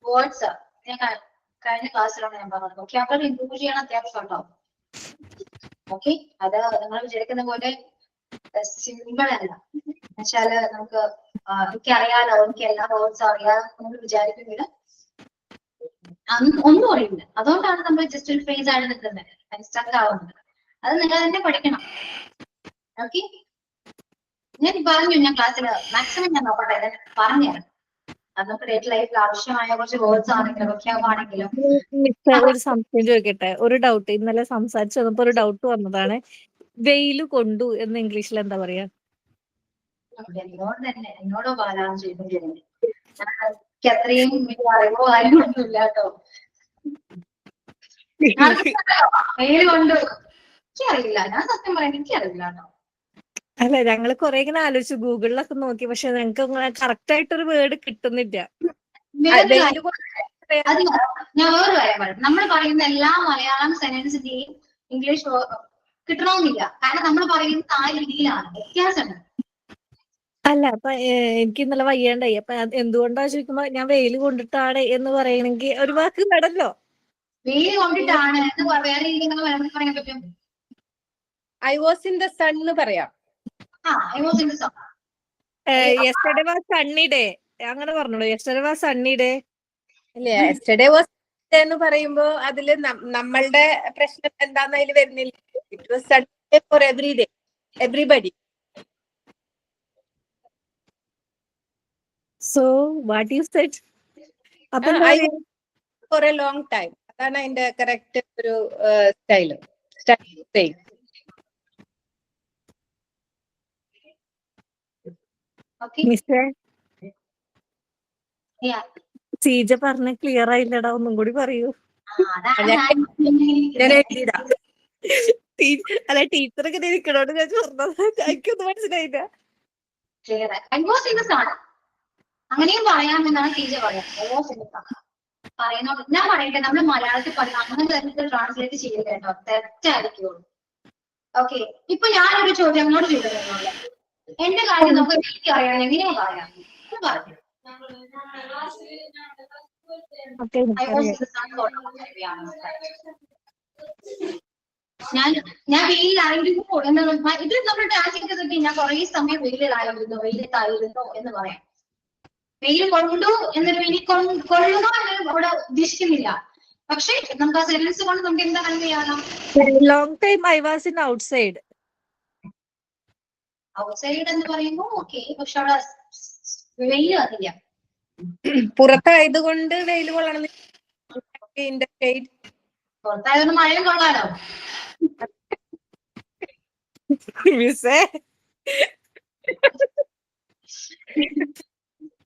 വേർഡ്സ് ഞാൻ കഴിഞ്ഞ ക്ലാസ്സിലാണ് ഞാൻ പറഞ്ഞത്. വൊക്കാബുലറി ഇംപ്രൂവ് ചെയ്യാൻ അത്യാവശ്യം ഉണ്ടാവും. ഓക്കെ, അത് നിങ്ങൾ വിചാരിക്കുന്ന പോലെ സിമ്പിൾ അല്ല. എന്നുവെച്ചാല് നമുക്ക് എനിക്ക് അറിയാലോ, എനിക്ക് എല്ലാ വേർഡ്സും അറിയാം നമ്മൾ വിചാരിക്കുന്നില്ല, ഒന്നും അറിയില്ല. അതുകൊണ്ടാണ് നമ്മൾ ജസ്റ്റ് ഒരു ഫ്രേസ് ആണ് നിൽക്കുന്നത്, സ്റ്റക്ക് ആവുന്നത്. അത് നിങ്ങൾ തന്നെ പഠിക്കണം. ഓക്കെ, ഞാൻ പറഞ്ഞു, ഞാൻ ക്ലാസ്സിൽ മാക്സിമം ഞാൻ നോക്കട്ടെ, പറഞ്ഞുതരാം. അത് നമുക്ക് ഡേറ്റ് ലൈഫിൽ ആവശ്യമായ കുറച്ച് വേർഡ്സ് ആണെങ്കിലും വൊക്കാബാണെങ്കിലും. ഒരു സംശയം ചോദിക്കട്ടെ, ഒരു ഡൗട്ട്. ഇന്നലെ സംസാരിച്ചു വന്നപ്പോ ഒരു ഡൗട്ട് വന്നതാണ്. വെയില് കൊണ്ടു എന്ന് ഇംഗ്ലീഷിൽ എന്താ പറയാ? എന്നോട് തന്നെ, എന്നോടോ പാലാണ് ചെയ്തിട്ടുണ്ട്. എനിക്ക് അത്രയും അറിവോ കാര്യങ്ങളൊന്നുമില്ല കേട്ടോ. വെയിൽ കൊണ്ട് എനിക്കറിയില്ല, ഞാൻ സത്യം പറയാൻ എനിക്കറിയില്ല കേട്ടോ. അല്ല, ഞങ്ങള് കൊറേ ഇങ്ങനെ ആലോചിച്ചു, ഗൂഗിളിലൊക്കെ നോക്കി, പക്ഷെ ഞങ്ങൾക്ക് കറക്റ്റ് ആയിട്ടൊരു വേർഡ് കിട്ടുന്നില്ല. അത് ഞാൻ വേറെ കാര്യം പറയാം. നമ്മൾ പറയുന്ന എല്ലാ മലയാളം സെന്റൻസിന്റെയും ഇംഗ്ലീഷ് കിട്ടണമെന്നില്ല. കാരണം നമ്മൾ പറയുന്നത് ആ രീതിയിലാണ്, വ്യത്യാസമുണ്ട്. അല്ല, അപ്പൊ എനിക്ക് ഇന്നലെ വയ്യാണ്ടായി. അപ്പൊ എന്തുകൊണ്ടാ ചോദിക്കുമ്പോ ഞാൻ വെയിൽ കൊണ്ടിട്ടാണ് എന്ന് പറയണെങ്കിൽ ഒരു വാക്ക് നടല്ലോ. വെയിൽ കൊണ്ടിട്ടാണ് എന്ന് വേറെ രീതിയിൽ പറയാൻ പറ്റും. I was in the sun എന്ന് പറയാം. I was in the sun. Yesterday was sunny day അങ്ങനെ പറഞ്ഞോളൂ. Yesterday was sunny day. Yesterday was എന്ന് പറയുമ്പോ അതില് നമ്മളുടെ പ്രശ്നം എന്താന്ന് അതിൽ വരുന്നില്ല. It was Sunday for every day, everybody. So what you said? അപ്പൊ ഫോർ എ ലോങ് ടൈം. അതാണ് അതിന്റെ കറക്റ്റ് ഒരു സ്റ്റൈല്. Okay. സീജ പറഞ്ഞ ക്ലിയർ ആയില്ലടാ, ഒന്നും കൂടി പറയൂ. അല്ല, ടീച്ചർ ഇങ്ങനെ ഇരിക്കണോണ്ട് ഞാൻ പറഞ്ഞത്, എനിക്കൊന്നും മനസ്സിലായില്ല. അങ്ങനെയും പറയാമെന്നാണ് ടീച്ചർ പറയാം. പറയുന്നോണ്ട് ഞാൻ പറയട്ടെ, നമ്മൾ മലയാളത്തിൽ പറഞ്ഞ അങ്ങനെ തന്നെ ട്രാൻസ്ലേറ്റ് ചെയ്ത് കേട്ടോ, തെറ്റായിരിക്കുള്ളൂ. ഓക്കെ, ഇപ്പൊ ഞാനൊരു ചോദ്യം അങ്ങോട്ട് ചോദിക്കുന്നുള്ളൂ. എന്റെ കാര്യം നമുക്ക് എനിക്ക് അറിയാം, എങ്ങനെയാ പറയാം പറഞ്ഞു. ഞാൻ വെയിലായിരുന്നു എന്ന് ഇത് നമ്മൾ ട്രാൻസ്ലേറ്റ് ഞാൻ കുറെ സമയം വെയിലായിരുന്നു, വെയിലത്തായിരുന്നു എന്ന് പറയാം. വെയിൽ കൊണ്ടു എന്നൊരു വെയിൽ കൊള്ളുക എന്ന് അവിടെ ഉദ്ദേശിക്കുന്നില്ല. പക്ഷെ നമുക്ക് ആ സെന്റൻസ് കൊണ്ട് നമുക്ക് എന്താ കൺവേ ചെയ്യണം? Long time I was in outside. Outside എന്ന് പറയുമ്പോ ഓക്കെ, പക്ഷെ അവിടെ വെയിൽ വന്നില്ല. പുറത്തായതുകൊണ്ട് വെയിൽ കൊള്ളണം. പുറത്തായതുകൊണ്ട് മഴയും കൊള്ളാലോ.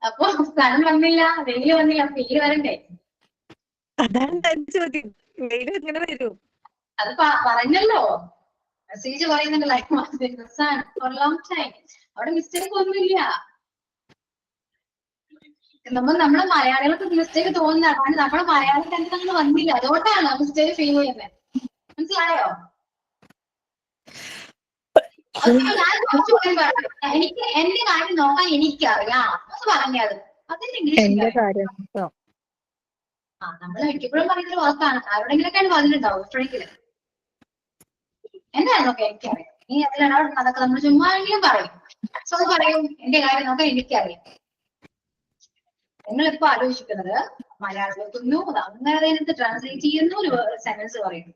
അപ്പൊ സ്ഥലം വന്നില്ല, വെയിൽ വന്നില്ല, വെയിൽ വരണ്ടേ? അതാണ് ചോദ്യം, വെയിൽ എങ്ങനെ വരും? അത് പറഞ്ഞല്ലോ, മെസ്സേജ് പറയുന്നുണ്ടല്ലോ, അവിടെ മിസ്റ്റേക്ക് ഒന്നുമില്ല. നമ്മളെ മലയാളികൾക്ക് മിസ്റ്റേക്ക് തോന്നുന്നതാണ്. നമ്മുടെ മലയാളത്തിൽ തന്നെ വന്നില്ല, അതുകൊണ്ടാണ് മിസ്റ്റേക്ക് ഫീൽ ചെയ്യുന്നത്. മനസ്സിലായോ? എനിക്ക് എന്റെ കാര്യം നോക്കാൻ എനിക്കറിയാം എന്ന് പറഞ്ഞത് അതിന്റെ ഇംഗ്ലീഷ് നമ്മൾ മിക്കപ്പോഴും പറയുന്നൊരു വാക്കാണ്. ആരോടെങ്കിലൊക്കെയാണ് പറഞ്ഞിട്ടുണ്ടാവും എപ്പോഴെങ്കിലും. എന്തായാലും എനിക്കറിയാം. നീ അതിലാണ് അതൊക്കെ നമ്മൾ ചുമ്മാണെങ്കിലും പറയും. സോ പറയും എന്റെ കാര്യം നോക്കാൻ എനിക്കറിയാം. നിങ്ങളിപ്പോ ആലോചിക്കുന്നത് മലയാളം വെക്കുന്നു, അങ്ങനെ ട്രാൻസ്ലേറ്റ് ചെയ്യുന്നു, ഒരു സെന്റൻസ് പറയുന്നു.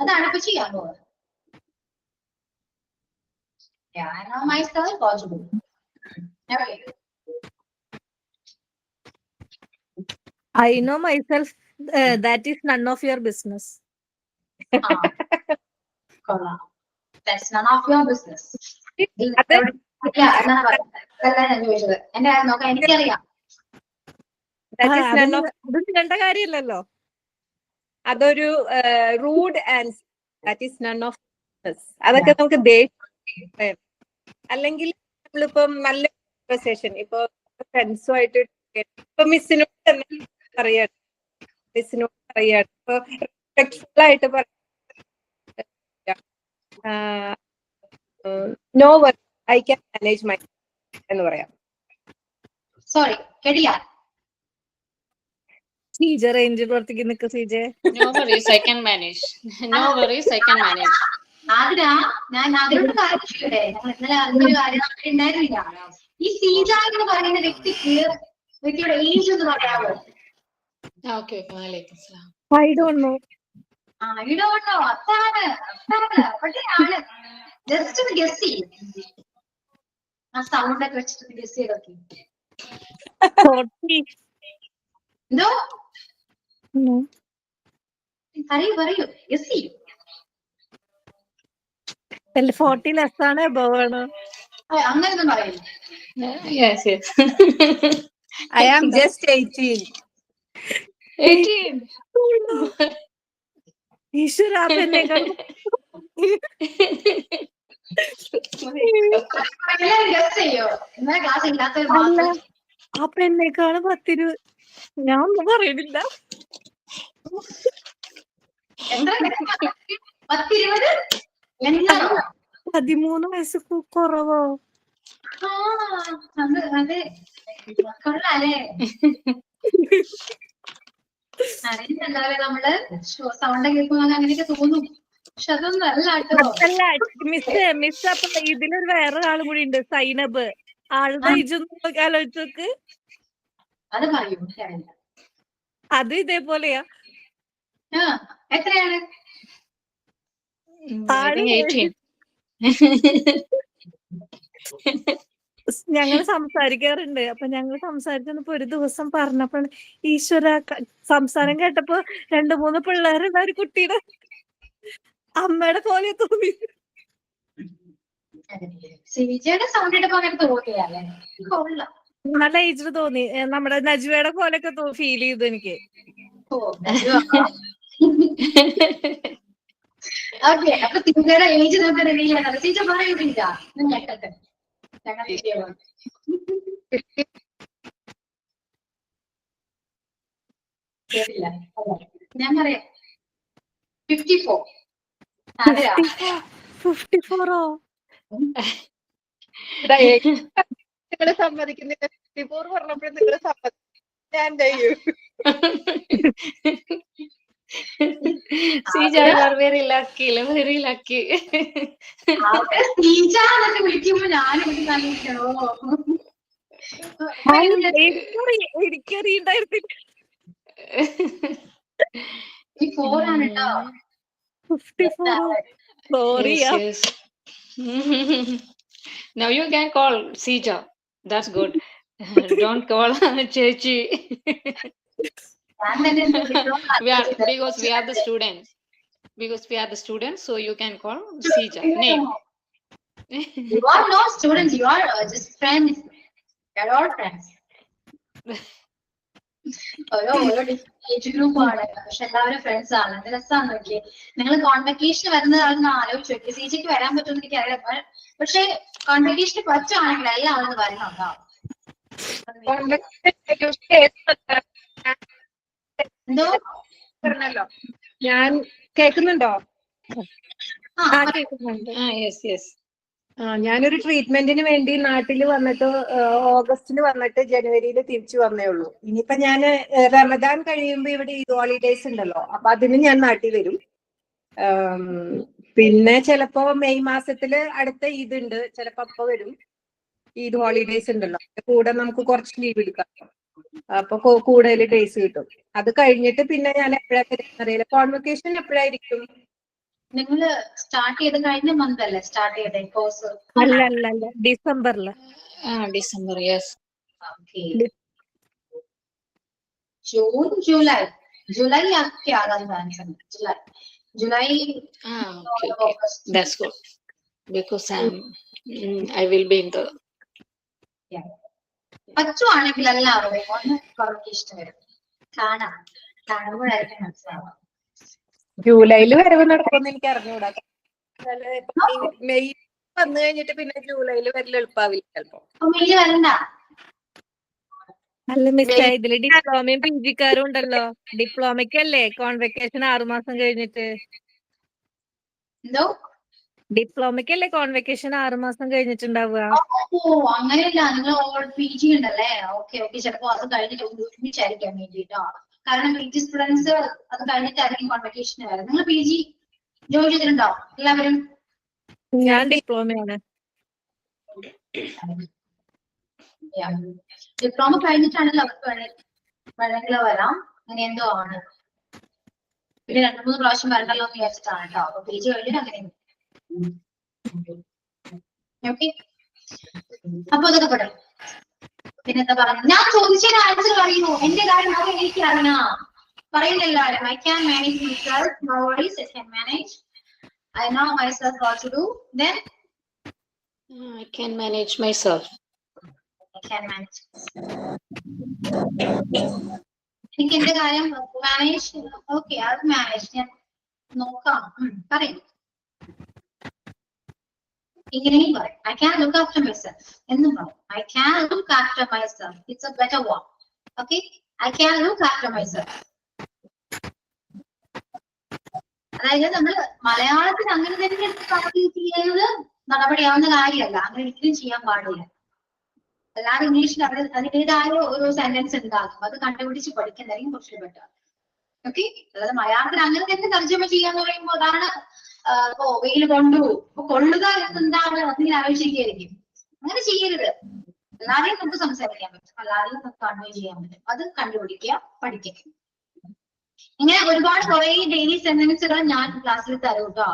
അതാണ് ഇപ്പൊ ചെയ്യാൻ പോകുന്നത്. Yeah, I know myself Portugal. Okay. I know myself. That is none of your business. കൊള്ളാം. That's none of your business. അത് ഇല്ല എന്നാണ് പറയുന്നത്. അതല്ല ഞാൻ ചോദിച്ചത്. എന്റെ കാര്യം നോക്കാം, എനിക്കറിയാം. that is none of അത് നിങ്ങളുടെ കാര്യമല്ലല്ലോ. അതൊരു rude and that is none of അതൊക്കെ നമുക്ക് ദേഷ്യം. അല്ലെങ്കിൽ നമ്മളിപ്പം നല്ല കോൺവെർസേഷൻ ഇപ്പൊ ഫ്രണ്ട്സുമായിട്ട് ഇപ്പൊ മിസ്സിനോട് തന്നെ പറയാണ്, മിസ്സിനോട് പറയാണ്, ഇപ്പൊ റെസ്പെക്ട്ഫുൾ ആയിട്ട് no work I can manage my എന്ന് പറയാം. സോറി, കേട്ടില്ല. സീജ റേഞ്ച് പ്രവർത്തിക്ക് നിക്ക് സീജെ. No worries, I can manage. No worries, I can manage. Athira, ഞാൻ അതിനോട് കാര്യം ചെയ്യട്ടെ. ഞങ്ങൾ ഇന്നലെ അതിനൊരു കാര്യം ഉണ്ടായിരുന്നില്ല. ഈ സീജ എന്ന് പറയുന്ന വ്യക്തിയുടെ ഏജ് എന്ന് പറയാമോ? Okay, walaikum salam. I don't know. ഇടോട്ടോ, അതാണ് അപ്പോഴത്തെയാണ്. ജസ്റ്റ് ഒന്ന് ഗസ് ചെയ്യും. ആ സൗണ്ട് ഒക്കെ വെച്ചിട്ട് ഗസ് ചെയ്തൊക്കെ. 40. എന്തോ No. പറയൂ ഗസ് ചെയ്യും. 40 ലെസ് ആണ് above ആണ്. അങ്ങനെയൊന്നും പറയില്ല. Yes, yes. I am just 18. 18. ഈശ്വര, എല്ലാവരും ഗസ് ചെയ്യോ? ഇന്നലെ ക്ലാസ് ഇല്ലാത്തവർ മാത്രം. ആ പെണ്ണേക്കാണ് 10. ഞാൻ ഒന്നും പറയണില്ല. എത്ര 10-20 എന്താണോ? 13 വയസ്സ് കുറവോ? അതെ കൊള്ളാല്ലേ. അറിയുന്നുണ്ടാവില്ല, നമ്മള് സൗണ്ട് കേൾക്കുമ്പോ അങ്ങനെയൊക്കെ തോന്നും. പക്ഷെ അതൊന്നും അല്ല കേട്ടോ. അല്ല മിസ് അപ്പൊ ഇതിലൊരു വേറൊരാളും കൂടി ഉണ്ട്, സൈനബ്. ആളുടെ ഇജൊന്നും ആലോചിച്ച് നോക്ക്. അത് പറയൂ. അത് ഇതേപോലെയാ. എത്രയാണ്? I think 18. ഞങ്ങൾ സംസാരിക്കാറുണ്ട്. അപ്പൊ ഞങ്ങൾ സംസാരിച്ചപ്പോ ഒരു ദിവസം പറഞ്ഞപ്പോ ഈശ്വര, സംസാരം കേട്ടപ്പോ 2-3 പിള്ളേരുള്ള ഒരു കുട്ടിയുടെ അമ്മയുടെ പോലെ തോന്നി. ശ്രീജയുടെ സൗണ്ട് ഇട്ടപ്പോ അങ്ങനെ തോന്നിയല്ലേ? കൊള്ളാം. നല്ല ഏജിൽ തോന്നി. നമ്മുടെ നജ്വയുടെ പോലെയൊക്കെ ഫീൽ ചെയ്തു എനിക്ക്. ഓക്കെ, അപ്പൊ സീജയുടെ ഏജ് നമുക്ക് റിവീൽ ചെയ്യണം. സീജ പറയുന്നില്ല. കേട്ടെ ഞാൻ പറയാം 54. 54ഓ? നിങ്ങള് സമ്മതിക്കുന്നില്ല. 54 പറഞ്ഞപ്പോഴും നിങ്ങള് സമ്മതിക്കും. ഞാൻ ചെയ്യൂ. Sija, you are very lucky, very lucky. Seeja എന്നൊക്കെ വിളിക്കുമ്പോ ഞാനും ആലോചിക്കണോ? എനിക്കറിയണ്ടായിരുന്നില്ല. ഈ 4 ആണ് കേട്ടോ. 54. Sorry. Yes, yes. Now you can call Sija. That's good. Don't call Chechi. Because we are the students. So you can call Sija. Name. You are not students. You are just friends. You are all friends. ഓരോ age group ആണ്, പക്ഷെ എല്ലാവരും friends ആണ്. എന്ത് രസമാണ് നോക്കിയേ. നിങ്ങൾ convocation വരുന്നതാണെന്ന് ആലോചിച്ച് നോക്കി. സീജയ്ക്ക് വരാൻ പറ്റുമെന്ന് എനിക്ക് അറിയാം. പക്ഷെ കോൺവെക്കേഷന് പറ്റുവാണെങ്കിൽ എല്ലാവരും വരുന്നുണ്ടാവും. എന്തോ പറഞ്ഞല്ലോ. ഞാൻ കേൾക്കുന്നുണ്ടോ? Yes, yes. ഞാനൊരു ട്രീറ്റ്മെന്റിന് വേണ്ടി നാട്ടിൽ വന്നിട്ട് ഓഗസ്റ്റിൽ വന്നിട്ട് ജനുവരിയിൽ തിരിച്ചു വന്നേ ഉള്ളൂ. ഇനിയിപ്പോ ഞാൻ റമദാൻ കഴിയുമ്പോ ഇവിടെ ഈദ് ഹോളിഡേയ്സ് ഉണ്ടല്ലോ, അപ്പൊ അതിന് ഞാൻ നാട്ടിൽ വരും. പിന്നെ ചിലപ്പോ മെയ് മാസത്തില് അടുത്ത ഈദ് ഉണ്ട്, ചിലപ്പോ അപ്പൊ വരും. ഈദ് ഹോളിഡേയ്സ് ഉണ്ടല്ലോ, കൂടെ നമുക്ക് കുറച്ച് ലീവ് എടുക്കാം. അപ്പൊ കൂടുതൽ ഡേയ്സ് കിട്ടും. അത് കഴിഞ്ഞിട്ട് പിന്നെ ഞാൻ എപ്പോഴാ അറിയില്ല. കോൺവൊക്കേഷൻ എപ്പോഴായിരിക്കും? നിങ്ങള് സ്റ്റാർട്ട് ചെയ്ത് കഴിഞ്ഞ മന്ത് അല്ലേ സ്റ്റാർട്ട് ചെയ്തേ കോഴ്സ്? അല്ല അല്ല അല്ല ഡിസംബറില്. December, yes. Okay. June July July ഒക്കെ ആകാൻ ചാൻസ് ഉണ്ട്. July Okay, okay. That's good. Because I will be in the. പറ്റുവാണെങ്കിൽ എല്ലാവരും ഒന്ന് കുറച്ച് ഇഷ്ടം വരും. കാണുമ്പോഴായിരിക്കും മനസ്സിലാവുക. ജൂലൈയിൽ വരവ് നടക്കുമെന്ന് എനിക്ക് അറിഞ്ഞുകൂടാ. മെയ് വന്നു കഴിഞ്ഞിട്ട് പിന്നെ ജൂലൈയിൽ വരൽ എളുപ്പാവില്ല ചിലപ്പോ. അപ്പൊ മെയ് വരണ്ട. അല്ല മിസ്സേ, ഇതില് ഡിപ്ലോമയും പിജിക്കാരും ഉണ്ടല്ലോ. ഡിപ്ലോമയ്ക്കല്ലേ കോൺവെക്കേഷൻ 6 മാസം കഴിഞ്ഞിട്ട്. എന്തോ? ഡിപ്ലോമയ്ക്കല്ലേ കോൺവെക്കേഷൻ 6 മാസം കഴിഞ്ഞിട്ടുണ്ടാവുക. ഓ അങ്ങനെയല്ല, നിങ്ങൾ PG ഉണ്ടല്ലേ? Okay okay. ചിലപ്പോ അത് കഴിഞ്ഞിട്ട് ഒരുമിച്ചായിരിക്കാൻ വേണ്ടിട്ടോ. കാരണം PG സ്റ്റുഡൻസ് അത് കഴിഞ്ഞിട്ടായിരിക്കും കോൺവെക്കേഷൻ വരുന്നത്. നിങ്ങൾ PG ജോയിൻ ചെയ്തിട്ടുണ്ടോ എല്ലാവരും? ഞാൻ ഡിപ്ലോമയാണ്. ഡിപ്ലോമ കഴിഞ്ഞിട്ടാണല്ലോ അവർക്ക് വേണമെങ്കിൽ വരാം. അങ്ങനെ എന്തോ ആണ്. പിന്നെ 2-3 പ്രാവശ്യം വരണ്ടല്ലോ എന്ന് വിചാരിച്ചിട്ടാണ് കേട്ടോ. അപ്പൊ PG കഴിഞ്ഞിട്ട് അങ്ങനെ. ഓക്കെ. അപ്പൊ അതൊക്കെ പറയാം. പിന്നെന്താ പറയുന്നത്? ഞാൻ ചോദിച്ചതിന് ആൻസർ പറയുന്നു. എന്റെ കാര്യം അത് എനിക്ക് അറിയണം. പറയുന്നില്ല ആരും. I can manage myself. No worries, I can manage. I know myself what to do. Then I can manage myself. I can manage. എനിക്ക് എന്റെ കാര്യം മാനേജ്. ഓക്കെ, അത് മാനേജ് ഞാൻ നോക്കാം. പറയും. ഇങ്ങനെയും പറയും. I can look after myself എന്നും പറയും. I can look after myself. It's a better one. Okay? I can look after myself. അതായത് നമ്മൾ മലയാളത്തിൽ അങ്ങനെ തന്നെ ചെയ്യുന്നത് നടപടിയാവുന്ന കാര്യമല്ല. അങ്ങനെ ഒരിക്കലും ചെയ്യാൻ പാടില്ല. അല്ലാതെ ഇംഗ്ലീഷിൽ അതിൻ്റെതായ ഒരു സെന്റൻസ് ഉണ്ടാകും. അത് കണ്ടുപിടിച്ച് പഠിക്കുന്നതായിരിക്കും കുറച്ച് ബെറ്റർ. ഓക്കെ? അതായത് മലയാളത്തിൽ അങ്ങനെ തന്നെ തർജ്ജമ ചെയ്യാന്ന് പറയുമ്പോൾ അതാണ് ഇപ്പൊ വെയിൽ കൊണ്ടു. അപ്പൊ കൊള്ളുക എന്താണ് അതിന് ആവശ്യമായിരിക്കും. അങ്ങനെ ചെയ്യരുത്. എല്ലാവരെയും നമുക്ക് സംസാരിക്കാൻ പറ്റും, എല്ലാവരെയും നമുക്ക് കൺവേ ചെയ്യാൻ പറ്റും. അത് കണ്ടുപിടിക്കുക, പഠിക്കുക. ഇങ്ങനെ ഒരുപാട് കുറെ ഡെയിലി സെന്റൻസുകൾ ഞാൻ ക്ലാസ്സിൽ തരും കേട്ടോ.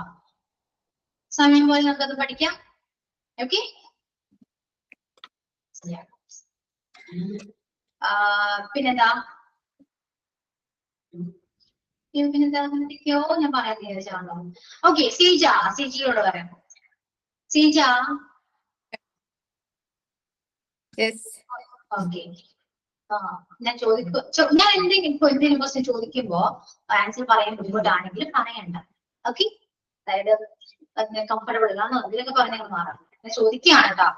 സമയം പോലെ നമുക്കത് പഠിക്കാം. ഓക്കെ? പിന്നെന്താ എന്തൊക്കെയോ ഞാൻ പറയാൻ വിചാരിച്ചാണോ. ഓക്കെ, സിജിയോട് പറയാം. സിജ. ഓക്കെ. ഞാൻ ഞാൻ എന്തെങ്കിലും ക്വസ്റ്റ്യൻ ചോദിക്കുമ്പോ ആൻസർ പറയാൻ ബുദ്ധിമുട്ടാണെങ്കിൽ പറയണ്ട. ഓക്കെ? അതായത് കംഫർട്ടബിൾ ആണോ അതിലൊക്കെ പറഞ്ഞാൽ മാറാം. ഞാൻ ചോദിക്കുകയാണ് കേട്ടോ.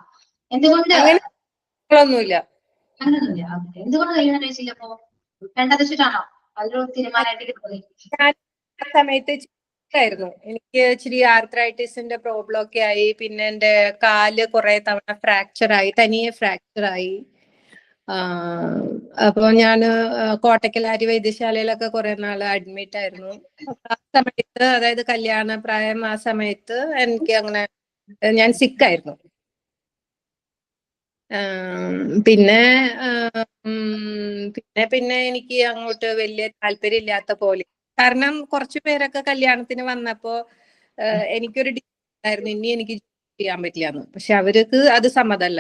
എന്തുകൊണ്ട് അങ്ങനെയൊന്നുമില്ല. എന്തുകൊണ്ട് കഴിയുന്ന ചോദിച്ചില്ല? അപ്പൊ വേണ്ടത് വെച്ചിട്ടാണോ അതിലൊരു തീരുമാനമായിട്ട് തോന്നി? സമയത്ത് ആയിരുന്നു എനിക്ക് ഇച്ചിരി ആർത്രൈറ്റിസിന്റെ പ്രോബ്ലം ഒക്കെ ആയി. പിന്നെ എന്റെ കാല് കുറെ തവണ ഫ്രാക്ചർ ആയി, തനിയെ ഫ്രാക്ചർ ആയി. അപ്പൊ ഞാന് കോട്ടക്കലാരി വൈദ്യശാലയിലൊക്കെ കുറെ നാള് അഡ്മിറ്റ് ആയിരുന്നു. ആ സമയത്ത്, അതായത് കല്യാണ പ്രായം ആ സമയത്ത് എനിക്ക് അങ്ങനെ ഞാൻ സിക്കായിരുന്നു. പിന്നെ പിന്നെ എനിക്ക് അങ്ങോട്ട് വലിയ താല്പര്യം ഇല്ലാത്ത പോലെ. കാരണം കുറച്ചു പേരൊക്കെ കല്യാണത്തിന് വന്നപ്പോ എനിക്കൊരു ഡിമാൻഡായിരുന്നു, ഇനി എനിക്ക് ചെയ്യാൻ പറ്റില്ലാന്ന്. പക്ഷെ അവർക്ക് അത് സമ്മതമല്ല.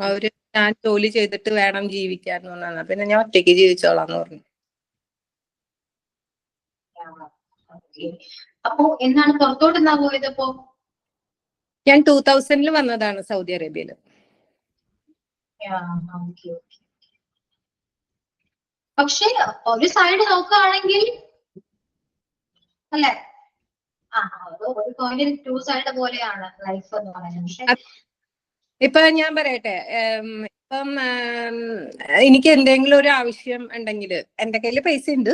അവര് ഞാൻ ജോലി ചെയ്തിട്ട് വേണം ജീവിക്കാന്ന് പറഞ്ഞാൽ പിന്നെ ഞാൻ ഒറ്റയ്ക്ക് ജീവിച്ചോളാന്ന് പറഞ്ഞു. അപ്പൊ എന്നാണ് പുറത്തോട്ട് എന്നാ പോയത്? അപ്പോ ഞാൻ 2000 വന്നതാണ് സൗദി അറേബ്യയില്. പക്ഷെ ഒരു സൈഡ് നോക്കുകയാണെങ്കിൽ അല്ലെ, ഒരു കോയിൻ 2 സൈഡ് പോലെയാണ് ലൈഫ് എന്ന് പറയുന്നത്. ഇപ്പൊ ഞാൻ പറയട്ടെ, ഇപ്പം എനിക്ക് എന്തെങ്കിലും ഒരു ആവശ്യം ഉണ്ടെങ്കിൽ എന്റെ കയ്യിൽ പൈസ ഉണ്ട്,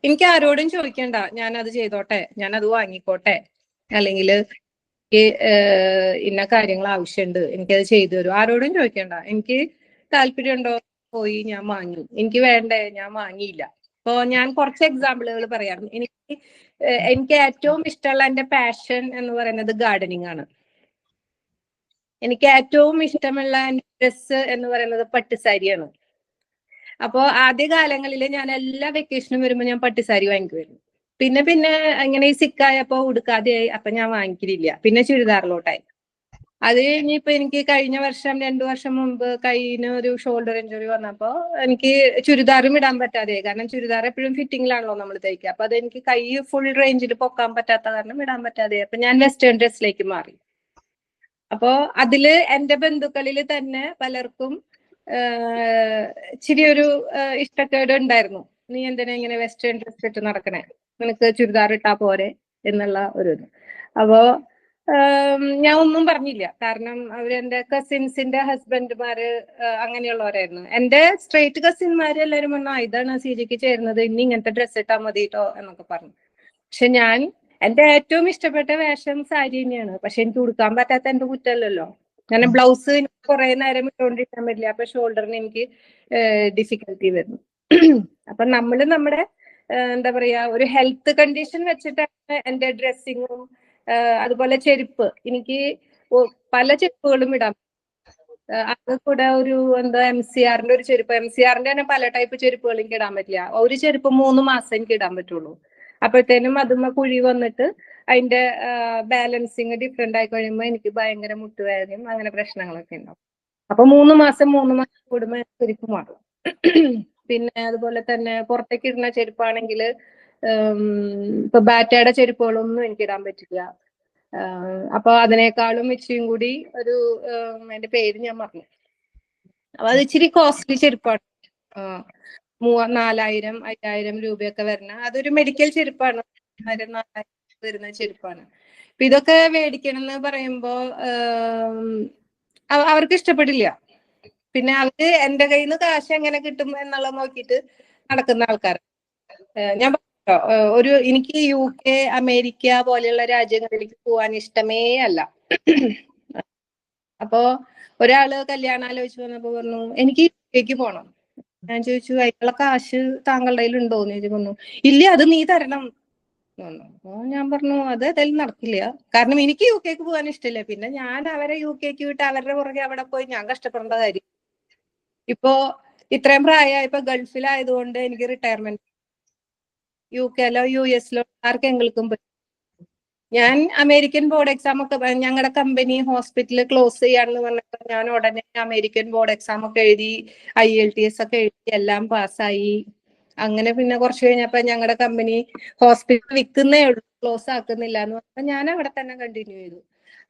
എനിക്ക് ആരോടും ചോദിക്കണ്ട, ഞാൻ അത് ചെയ്തോട്ടെ, ഞാൻ അത് വാങ്ങിക്കോട്ടെ, അല്ലെങ്കിൽ ഇന്ന കാര്യങ്ങൾ ആവശ്യമുണ്ട് എനിക്കത് ചെയ്തു തരും, ആരോടും ചോദിക്കണ്ട. എനിക്ക് താല്പര്യമുണ്ടോ പോയി ഞാൻ വാങ്ങി, എനിക്ക് വേണ്ടേ ഞാൻ വാങ്ങിയില്ല. ഇപ്പൊ ഞാൻ കുറച്ച് എക്സാമ്പിളുകൾ പറയാം. എനിക്ക് ഏറ്റവും ഇഷ്ടമുള്ള എന്റെ പാഷൻ എന്ന് പറയുന്നത് ഗാർഡനിങ് ആണ്. എനിക്ക് ഏറ്റവും ഇഷ്ടമുള്ള ഡ്രസ്സ് എന്ന് പറയുന്നത് പട്ടുസാരിയാണ്. അപ്പോ ആദ്യ കാലങ്ങളിൽ ഞാൻ എല്ലാ വെക്കേഷനും വരുമ്പോൾ ഞാൻ പട്ടുസാരി വാങ്ങിക്കുമായിരുന്നു. പിന്നെ ഇങ്ങനെ ഈ സിക്കായപ്പോ ഉടുക്കാതെയായി. അപ്പൊ ഞാൻ വാങ്ങിക്കലില്ല. പിന്നെ ചുരിദാറിലോട്ടായി. അത് കഴിഞ്ഞിപ്പോ എനിക്ക് കഴിഞ്ഞ വർഷം 2 വർഷം മുമ്പ് കൈയിന് ഒരു ഷോൾഡർ ഇഞ്ചുറി വന്നപ്പോ എനിക്ക് ചുരിദാറും ഇടാൻ പറ്റാതെയായി. കാരണം ചുരിദാർ എപ്പോഴും ഫിറ്റിംഗിലാണല്ലോ നമ്മൾ തയ്ക്കുക. അപ്പൊ അതെനിക്ക് കൈ ഫുൾ റേഞ്ചിൽ പൊക്കാൻ പറ്റാത്ത കാരണം ഇടാൻ പറ്റാതെയായി. അപ്പൊ ഞാൻ വെസ്റ്റേൺ ഡ്രസ്സിലേക്ക് മാറി. അപ്പോ അതില് എന്റെ ബന്ധുക്കളിൽ തന്നെ പലർക്കും ഇച്ചിരി ഒരു ഇഷ്ടക്കേട് ഉണ്ടായിരുന്നു. നീ എന്തിനാ ഇങ്ങനെ വെസ്റ്റേൺ ഡ്രസ് ഇട്ട് നടക്കണേ, നിനക്ക് ചുരിദാർ ഇട്ടാ പോരെ എന്നുള്ള ഒരു ഇത്. അപ്പോ ഞാൻ ഒന്നും പറഞ്ഞില്ല. കാരണം അവരെന്റെ കസിൻസിന്റെ ഹസ്ബൻഡുമാര് അങ്ങനെയുള്ളവരായിരുന്നു. എന്റെ സ്ട്രേറ്റ് കസിൻമാര് എല്ലാവരും പറഞ്ഞു ഇതാണ് സിജിക്ക് ചേരുന്നത്, ഇനി ഇങ്ങനത്തെ ഡ്രസ് ഇട്ടാ മതി കേട്ടോ എന്നൊക്കെ പറഞ്ഞു. പക്ഷെ ഞാൻ എന്റെ ഏറ്റവും ഇഷ്ടപ്പെട്ട വേഷം സാരി തന്നെയാണ്. പക്ഷെ എനിക്ക് ഉടുക്കാൻ പറ്റാത്ത എന്റെ കുറ്റമല്ലല്ലോ. കാരണം ബ്ലൗസ് കുറെ നേരം ഇട്ടുകൊണ്ടിരിക്കാൻ പറ്റില്ല. അപ്പൊ ഷോൾഡറിന് എനിക്ക് ഡിഫിക്കൽറ്റി വരുന്നു. അപ്പൊ നമ്മുടെ എന്താ പറയാ ഒരു ഹെൽത്ത് കണ്ടീഷൻ വെച്ചിട്ടാണ് എന്റെ ഡ്രസ്സിങ്ങും അതുപോലെ ചെരുപ്പ്. എനിക്ക് പല ചെരുപ്പുകളും ഇടാം. അത് കൂടെ ഒരു എന്താ MCRന്റെ ഒരു ചെരുപ്പ്, MCRന്റെ തന്നെ പല ടൈപ്പ് ചെരുപ്പുകൾ എനിക്ക് ഇടാൻ പറ്റില്ല. ഒരു ചെരുപ്പ് 3 മാസം എനിക്ക് ഇടാൻ പറ്റുള്ളൂ. അപ്പോഴത്തേനും അതുമ്മ കുഴി വന്നിട്ട് അതിന്റെ ബാലൻസിങ് ഡിഫറെന്റ് ആയി കഴിയുമ്പോൾ എനിക്ക് ഭയങ്കര മുട്ടുവേദനയും അങ്ങനെ പ്രശ്നങ്ങളൊക്കെ ഉണ്ടാവും. അപ്പൊ 3 മാസം കൂടുമ്പോൾ ചെരുപ്പ് മാറും. പിന്നെ അതുപോലെ തന്നെ പുറത്തേക്ക് ഇടുന്ന ചെരുപ്പാണെങ്കിൽ ഇപ്പൊ ബാറ്റയുടെ ചെരുപ്പുകളൊന്നും എനിക്ക് ഇടാൻ പറ്റില്ല. അപ്പൊ അതിനേക്കാളും ഇച്ചിരിയും കൂടി ഒരു അതിന്റെ പേര് ഞാൻ മറന്നു. അപ്പൊ അത് ഇച്ചിരി കോസ്റ്റ്ലി ചെരുപ്പാണ്. 4000 5000 രൂപയൊക്കെ വരുന്ന അതൊരു മെഡിക്കൽ ചെരുപ്പാണ്. 4000 വരുന്ന ചെരുപ്പാണ്. അപ്പൊ ഇതൊക്കെ മേടിക്കണം എന്ന് പറയുമ്പോ അവർക്ക് ഇഷ്ടപ്പെടില്ല. പിന്നെ അവര് എന്റെ കയ്യിൽ നിന്ന് കാശ് എങ്ങനെ കിട്ടും എന്നുള്ള നോക്കിയിട്ട് നടക്കുന്ന ആൾക്കാർ. ഞാൻ എനിക്ക് UK അമേരിക്ക പോലെയുള്ള രാജ്യങ്ങളിലേക്ക് പോകാൻ ഇഷ്ടമേ അല്ല. അപ്പോ ഒരാള് കല്യാണം ആലോചിച്ച് വന്നപ്പോ പറഞ്ഞു എനിക്ക് UK പോണം. ഞാൻ ചോദിച്ചു അതിനുള്ള കാശ് താങ്കളുടെ കയ്യിൽ ഉണ്ടോന്ന് ചോദിച്ചു. ഇല്ല, അത് നീ തരണം. അപ്പൊ ഞാൻ പറഞ്ഞു അത് ഏതായാലും നടക്കില്ല. കാരണം എനിക്ക് UK പോകാൻ ഇഷ്ടമില്ല. പിന്നെ ഞാൻ അവരെ UK വിട്ട് അവരുടെ പുറകെ അവിടെ പോയി ഞാൻ കഷ്ടപ്പെടേണ്ട കാര്യം. ഇപ്പോ ഇത്രയും പ്രായമായപ്പോ ഗൾഫിലായതുകൊണ്ട് എനിക്ക് റിട്ടയർമെന്റ് UKയിലോ US ആർക്കെങ്കിലും പറ്റും. ഞാൻ അമേരിക്കൻ ബോർഡ് എക്സാം ഒക്കെ ഞങ്ങളുടെ കമ്പനി ഹോസ്പിറ്റൽ ക്ലോസ് ചെയ്യാന്ന് പറഞ്ഞപ്പോൾ ഞാൻ ഉടനെ അമേരിക്കൻ ബോർഡ് എക്സാം ഒക്കെ എഴുതി IELTS ഒക്കെ എഴുതി എല്ലാം പാസ്സായി. അങ്ങനെ പിന്നെ കുറച്ച് കഴിഞ്ഞപ്പോ ഞങ്ങളുടെ കമ്പനി ഹോസ്പിറ്റൽ വിൽക്കുന്നേ ഉള്ളൂ, ക്ലോസ് ആക്കുന്നില്ല എന്ന് പറഞ്ഞപ്പോ ഞാൻ അവിടെ തന്നെ കണ്ടിന്യൂ ചെയ്തു.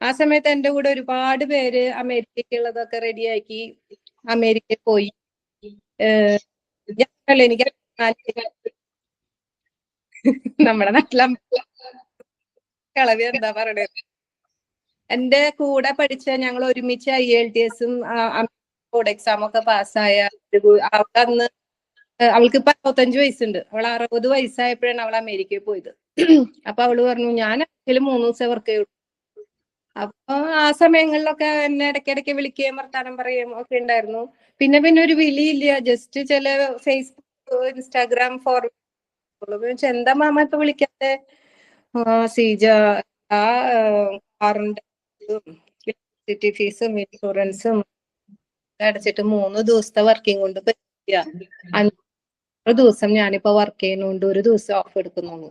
ആ സമയത്ത് എന്റെ കൂടെ ഒരുപാട് പേര് അമേരിക്കയ്ക്കുള്ളതൊക്കെ റെഡിയാക്കി അമേരിക്കയിൽ പോയി. എനിക്ക് നമ്മുടെ നാട്ടിലെ കളവി എന്താ പറയണേ, എന്റെ കൂടെ പഠിച്ച ഞങ്ങൾ ഒരുമിച്ച് IELTSഉം ബോർഡ് എക്സാം ഒക്കെ പാസ്സായ അവൾക്ക് അന്ന് അവൾക്ക് ഇപ്പൊ 65 വയസ്സുണ്ട്. അവൾ 60 വയസ്സായപ്പോഴാണ് അവൾ അമേരിക്കയിൽ പോയത്. അപ്പൊ അവള് പറഞ്ഞു ഞാൻ ആണെങ്കിലും 3 ദിവസം വർക്ക് ചെയ്യുള്ളൂ. അപ്പൊ ആ സമയങ്ങളിലൊക്കെ എന്നെ ഇടയ്ക്കിടയ്ക്ക് വിളിക്കുകയും വർത്താനം പറയുകയും ഒക്കെ ഉണ്ടായിരുന്നു. പിന്നെ ഒരു വിളിയില്ല, ജസ്റ്റ് ചില ഫേസ്ബുക്ക് ഇൻസ്റ്റാഗ്രാം ഫോർവേഡ് എന്താ മാമ ഇപ്പൊ വിളിക്കാതെ. സീജ ആ കാറിന്റെ ഇലക്ട്രിസിറ്റി ഫീസും ഇൻഷുറൻസും അടച്ചിട്ട് 3 ദിവസത്തെ വർക്കിംഗ് കൊണ്ട് പറ്റില്ല. 5 ദിവസം ഞാനിപ്പോ വർക്ക് ചെയ്യുന്നോണ്ട് 1 ദിവസം ഓഫ് എടുക്കുന്നുള്ളൂ.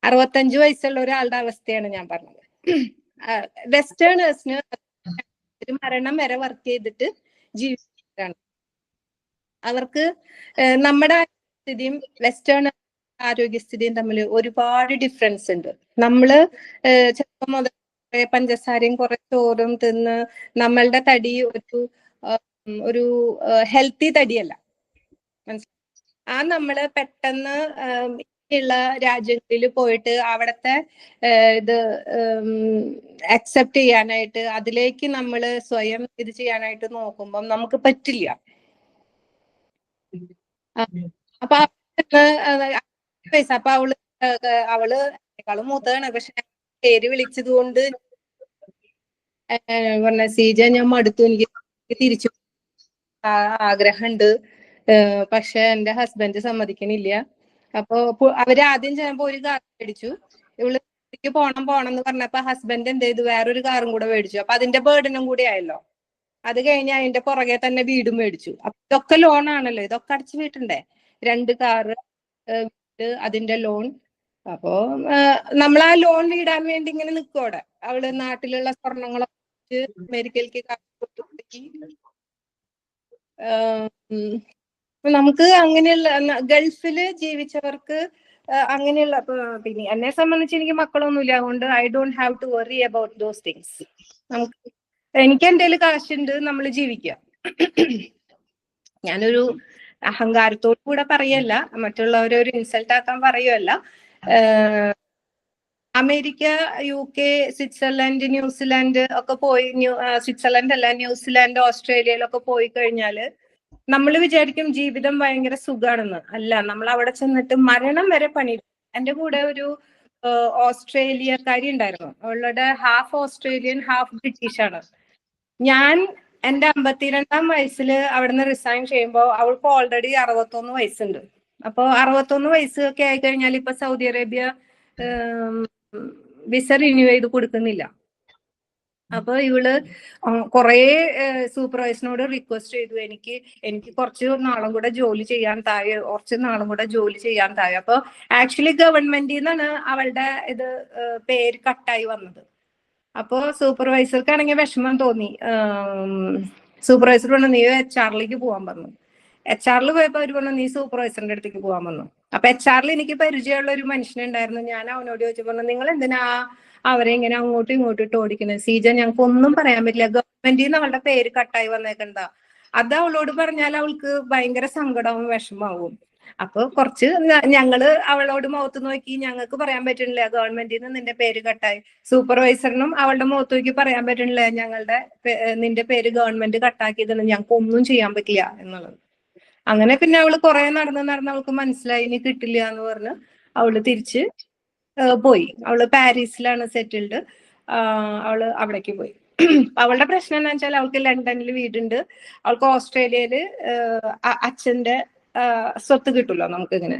65 വയസ്സുള്ള ഒരാളുടെ അവസ്ഥയാണ് ഞാൻ പറഞ്ഞത്. വെസ്റ്റേണേഴ്സിന് മരണം വരെ വർക്ക് ചെയ്തിട്ട് ജീവിക്കാണ്. അവർക്ക് നമ്മുടെ ആരോഗ്യസ്ഥിതിയും വെസ്റ്റേൺ ആരോഗ്യസ്ഥിതിയും തമ്മിൽ ഒരുപാട് ഡിഫറൻസ് ഉണ്ട്. നമ്മള് ചെറുപ്പം മുതൽ കുറെ പഞ്ചസാരയും കുറെ ചോറും തിന്ന് നമ്മളുടെ തടി ഒരു ഹെൽത്തി തടിയല്ല. ആ നമ്മള് പെട്ടെന്ന് ഉള്ള രാജ്യങ്ങളിൽ പോയിട്ട് അവിടുത്തെ ഇത് അക്സെപ്റ്റ് ചെയ്യാനായിട്ട് അതിലേക്ക് നമ്മൾ സ്വയം ഇത് ചെയ്യാനായിട്ട് നോക്കുമ്പം നമുക്ക് പറ്റില്ല. അപ്പൊ അപ്പൊ അവള് എന്നെക്കാളും മൂത്തതാണ്. പക്ഷെ പേര് വിളിച്ചത് കൊണ്ട് പറഞ്ഞ സീജ ഞാൻ മടുത്തു, എനിക്ക് തിരിച്ചു ആഗ്രഹമുണ്ട്, പക്ഷെ എന്റെ ഹസ്ബൻഡ് സമ്മതിക്കണില്ല. അപ്പൊ അവര് ആദ്യം ചെയ്യുമ്പോ ഒരു കാർ മേടിച്ചു. ഇവള് പോണം എന്ന് പറഞ്ഞപ്പോ ഹസ്ബൻഡ് എന്ത് ചെയ്തു, വേറൊരു കാറും കൂടെ മേടിച്ചു. അപ്പൊ അതിന്റെ ബേർഡനും കൂടി ആയല്ലോ. അത് കഴിഞ്ഞ് അതിന്റെ പുറകെ തന്നെ വീടും മേടിച്ചു. അപ്പൊ ഇതൊക്കെ ലോൺ ആണല്ലോ, ഇതൊക്കെ അടച്ചു വീട്ടണ്ടേ. 2 കാറ്, അതിന്റെ ലോൺ, അപ്പോ നമ്മൾ ആ ലോൺ വീടാൻ വേണ്ടി ഇങ്ങനെ നിൽക്കോടെ. അവള് നാട്ടിലുള്ള സ്വർണങ്ങളൊക്കെ അമേരിക്കയിലേക്ക് കാശ് കൊടുത്തിട്ട് നമുക്ക് അങ്ങനെയുള്ള ഗൾഫില് ജീവിച്ചവർക്ക് അങ്ങനെയുള്ള പിന്നെ എന്നെ സംബന്ധിച്ച് എനിക്ക് മക്കളൊന്നുമില്ല, അതുകൊണ്ട് I don't have to worry about those things. നമുക്ക് എനിക്ക് എൻ്റെ കയ്യിൽ കാശുണ്ട്, നമ്മൾ ജീവിക്കുക. ഞാനൊരു അഹങ്കാരത്തോടു കൂടെ പറയല്ല, മറ്റുള്ളവരെ ഒരു ഇൻസൾട്ട് ആക്കാൻ പറയുമല്ല. അമേരിക്ക, UK, സ്വിറ്റ്സർലൻഡ്, ന്യൂസിലാൻഡ് ഒക്കെ പോയി, സ്വിറ്റ്സർലൻഡ് അല്ല, ന്യൂസിലാൻഡ്, ഓസ്ട്രേലിയയിലൊക്കെ പോയി കഴിഞ്ഞാല് നമ്മൾ വിചാരിക്കും ജീവിതം ഭയങ്കര സുഖാണെന്ന്. അല്ല, നമ്മൾ അവിടെ ചെന്നിട്ട് മരണം വരെ പണി. എൻ്റെ കൂടെ ഒരു ഓസ്ട്രേലിയക്കാരി ഉണ്ടായിരുന്നു. അവളുടെ ഹാഫ് ഓസ്ട്രേലിയൻ ഹാഫ് ബ്രിട്ടീഷ് ആണ്. ഞാൻ എൻ്റെ 52-ാം വയസ്സിൽ അവിടുന്ന് റിസൈൻ ചെയ്യുമ്പോൾ അവൾക്ക് ഓൾറെഡി 61 വയസ്സുണ്ട്. അപ്പോൾ 61 വയസ്സൊക്കെ ആയിക്കഴിഞ്ഞാൽ ഇപ്പൊ സൗദി അറേബ്യ വിസ റിന്യൂ ചെയ്ത് കൊടുക്കുന്നില്ല. അപ്പൊ ഇവള് കുറെ സൂപ്പർവൈസറിനോട് റിക്വസ്റ്റ് ചെയ്തു, എനിക്ക് കുറച്ച് നാളും കൂടെ ജോലി ചെയ്യാൻ താഴെ, കുറച്ച് നാളും കൂടെ ജോലി ചെയ്യാൻ താഴെ. അപ്പൊ ആക്ച്വലി ഗവൺമെന്റിൽ നിന്നാണ് അവളുടെ ഇത് പേര് കട്ടായി വന്നത്. അപ്പോ സൂപ്പർവൈസർക്കാണെങ്കിൽ വിഷമം തോന്നി. സൂപ്പർവൈസർ പറഞ്ഞു നീ HR പോകാൻ പറഞ്ഞു. HR പോയപ്പോ അവര് പറഞ്ഞു നീ സൂപ്പർവൈസറിന്റെ അടുത്തേക്ക് പോകാൻ പറഞ്ഞു. അപ്പൊ HR എനിക്ക് പരിചയമുള്ള ഒരു മനുഷ്യനുണ്ടായിരുന്നു. ഞാൻ അവനോട് ചോദിച്ചു, പറഞ്ഞു നിങ്ങൾ എന്തിനാ അവരെ ഇങ്ങനെ അങ്ങോട്ടും ഇങ്ങോട്ടും ഇട്ട് ഓടിക്കുന്നത്? സീജ, ഞങ്ങൾക്ക് ഒന്നും പറയാൻ പറ്റില്ല, ഗവൺമെന്റിൽ നിന്ന് അവളുടെ പേര് കട്ടായി വന്നേക്കണ്ട. അത് അവളോട് പറഞ്ഞാൽ അവൾക്ക് ഭയങ്കര സങ്കടവും വിഷമാവും. അപ്പൊ കുറച്ച് ഞങ്ങള് അവളോട് മുഖത്ത് നോക്കി, ഞങ്ങൾക്ക് പറയാൻ പറ്റണില്ല ഗവൺമെന്റിൽ നിന്ന് നിന്റെ പേര് കട്ടായി. സൂപ്പർവൈസറിനും അവളുടെ മുഖത്ത് നോക്കി പറയാൻ പറ്റണില്ല നിന്റെ പേര് ഗവൺമെന്റ് കട്ടാക്കിയതാണ്, ഞങ്ങൾക്ക് ഒന്നും ചെയ്യാൻ പറ്റില്ല എന്നുള്ളത്. അങ്ങനെ പിന്നെ അവള് കുറെ നടന്ന് അവൾക്ക് മനസ്സിലായി ഇനി കിട്ടില്ല എന്ന് പറഞ്ഞ് അവള് തിരിച്ച് പോയി. അവള് പാരീസിലാണ് സെറ്റിൽഡ്. അവള് അവിടേക്ക് പോയി. അവളുടെ പ്രശ്നം എന്താ വെച്ചാൽ അവൾക്ക് ലണ്ടനിൽ വീടുണ്ട്, അവൾക്ക് ഓസ്ട്രേലിയയില് അച്ഛന്റെ സ്വത്ത് കിട്ടുമല്ലോ നമുക്ക് ഇങ്ങനെ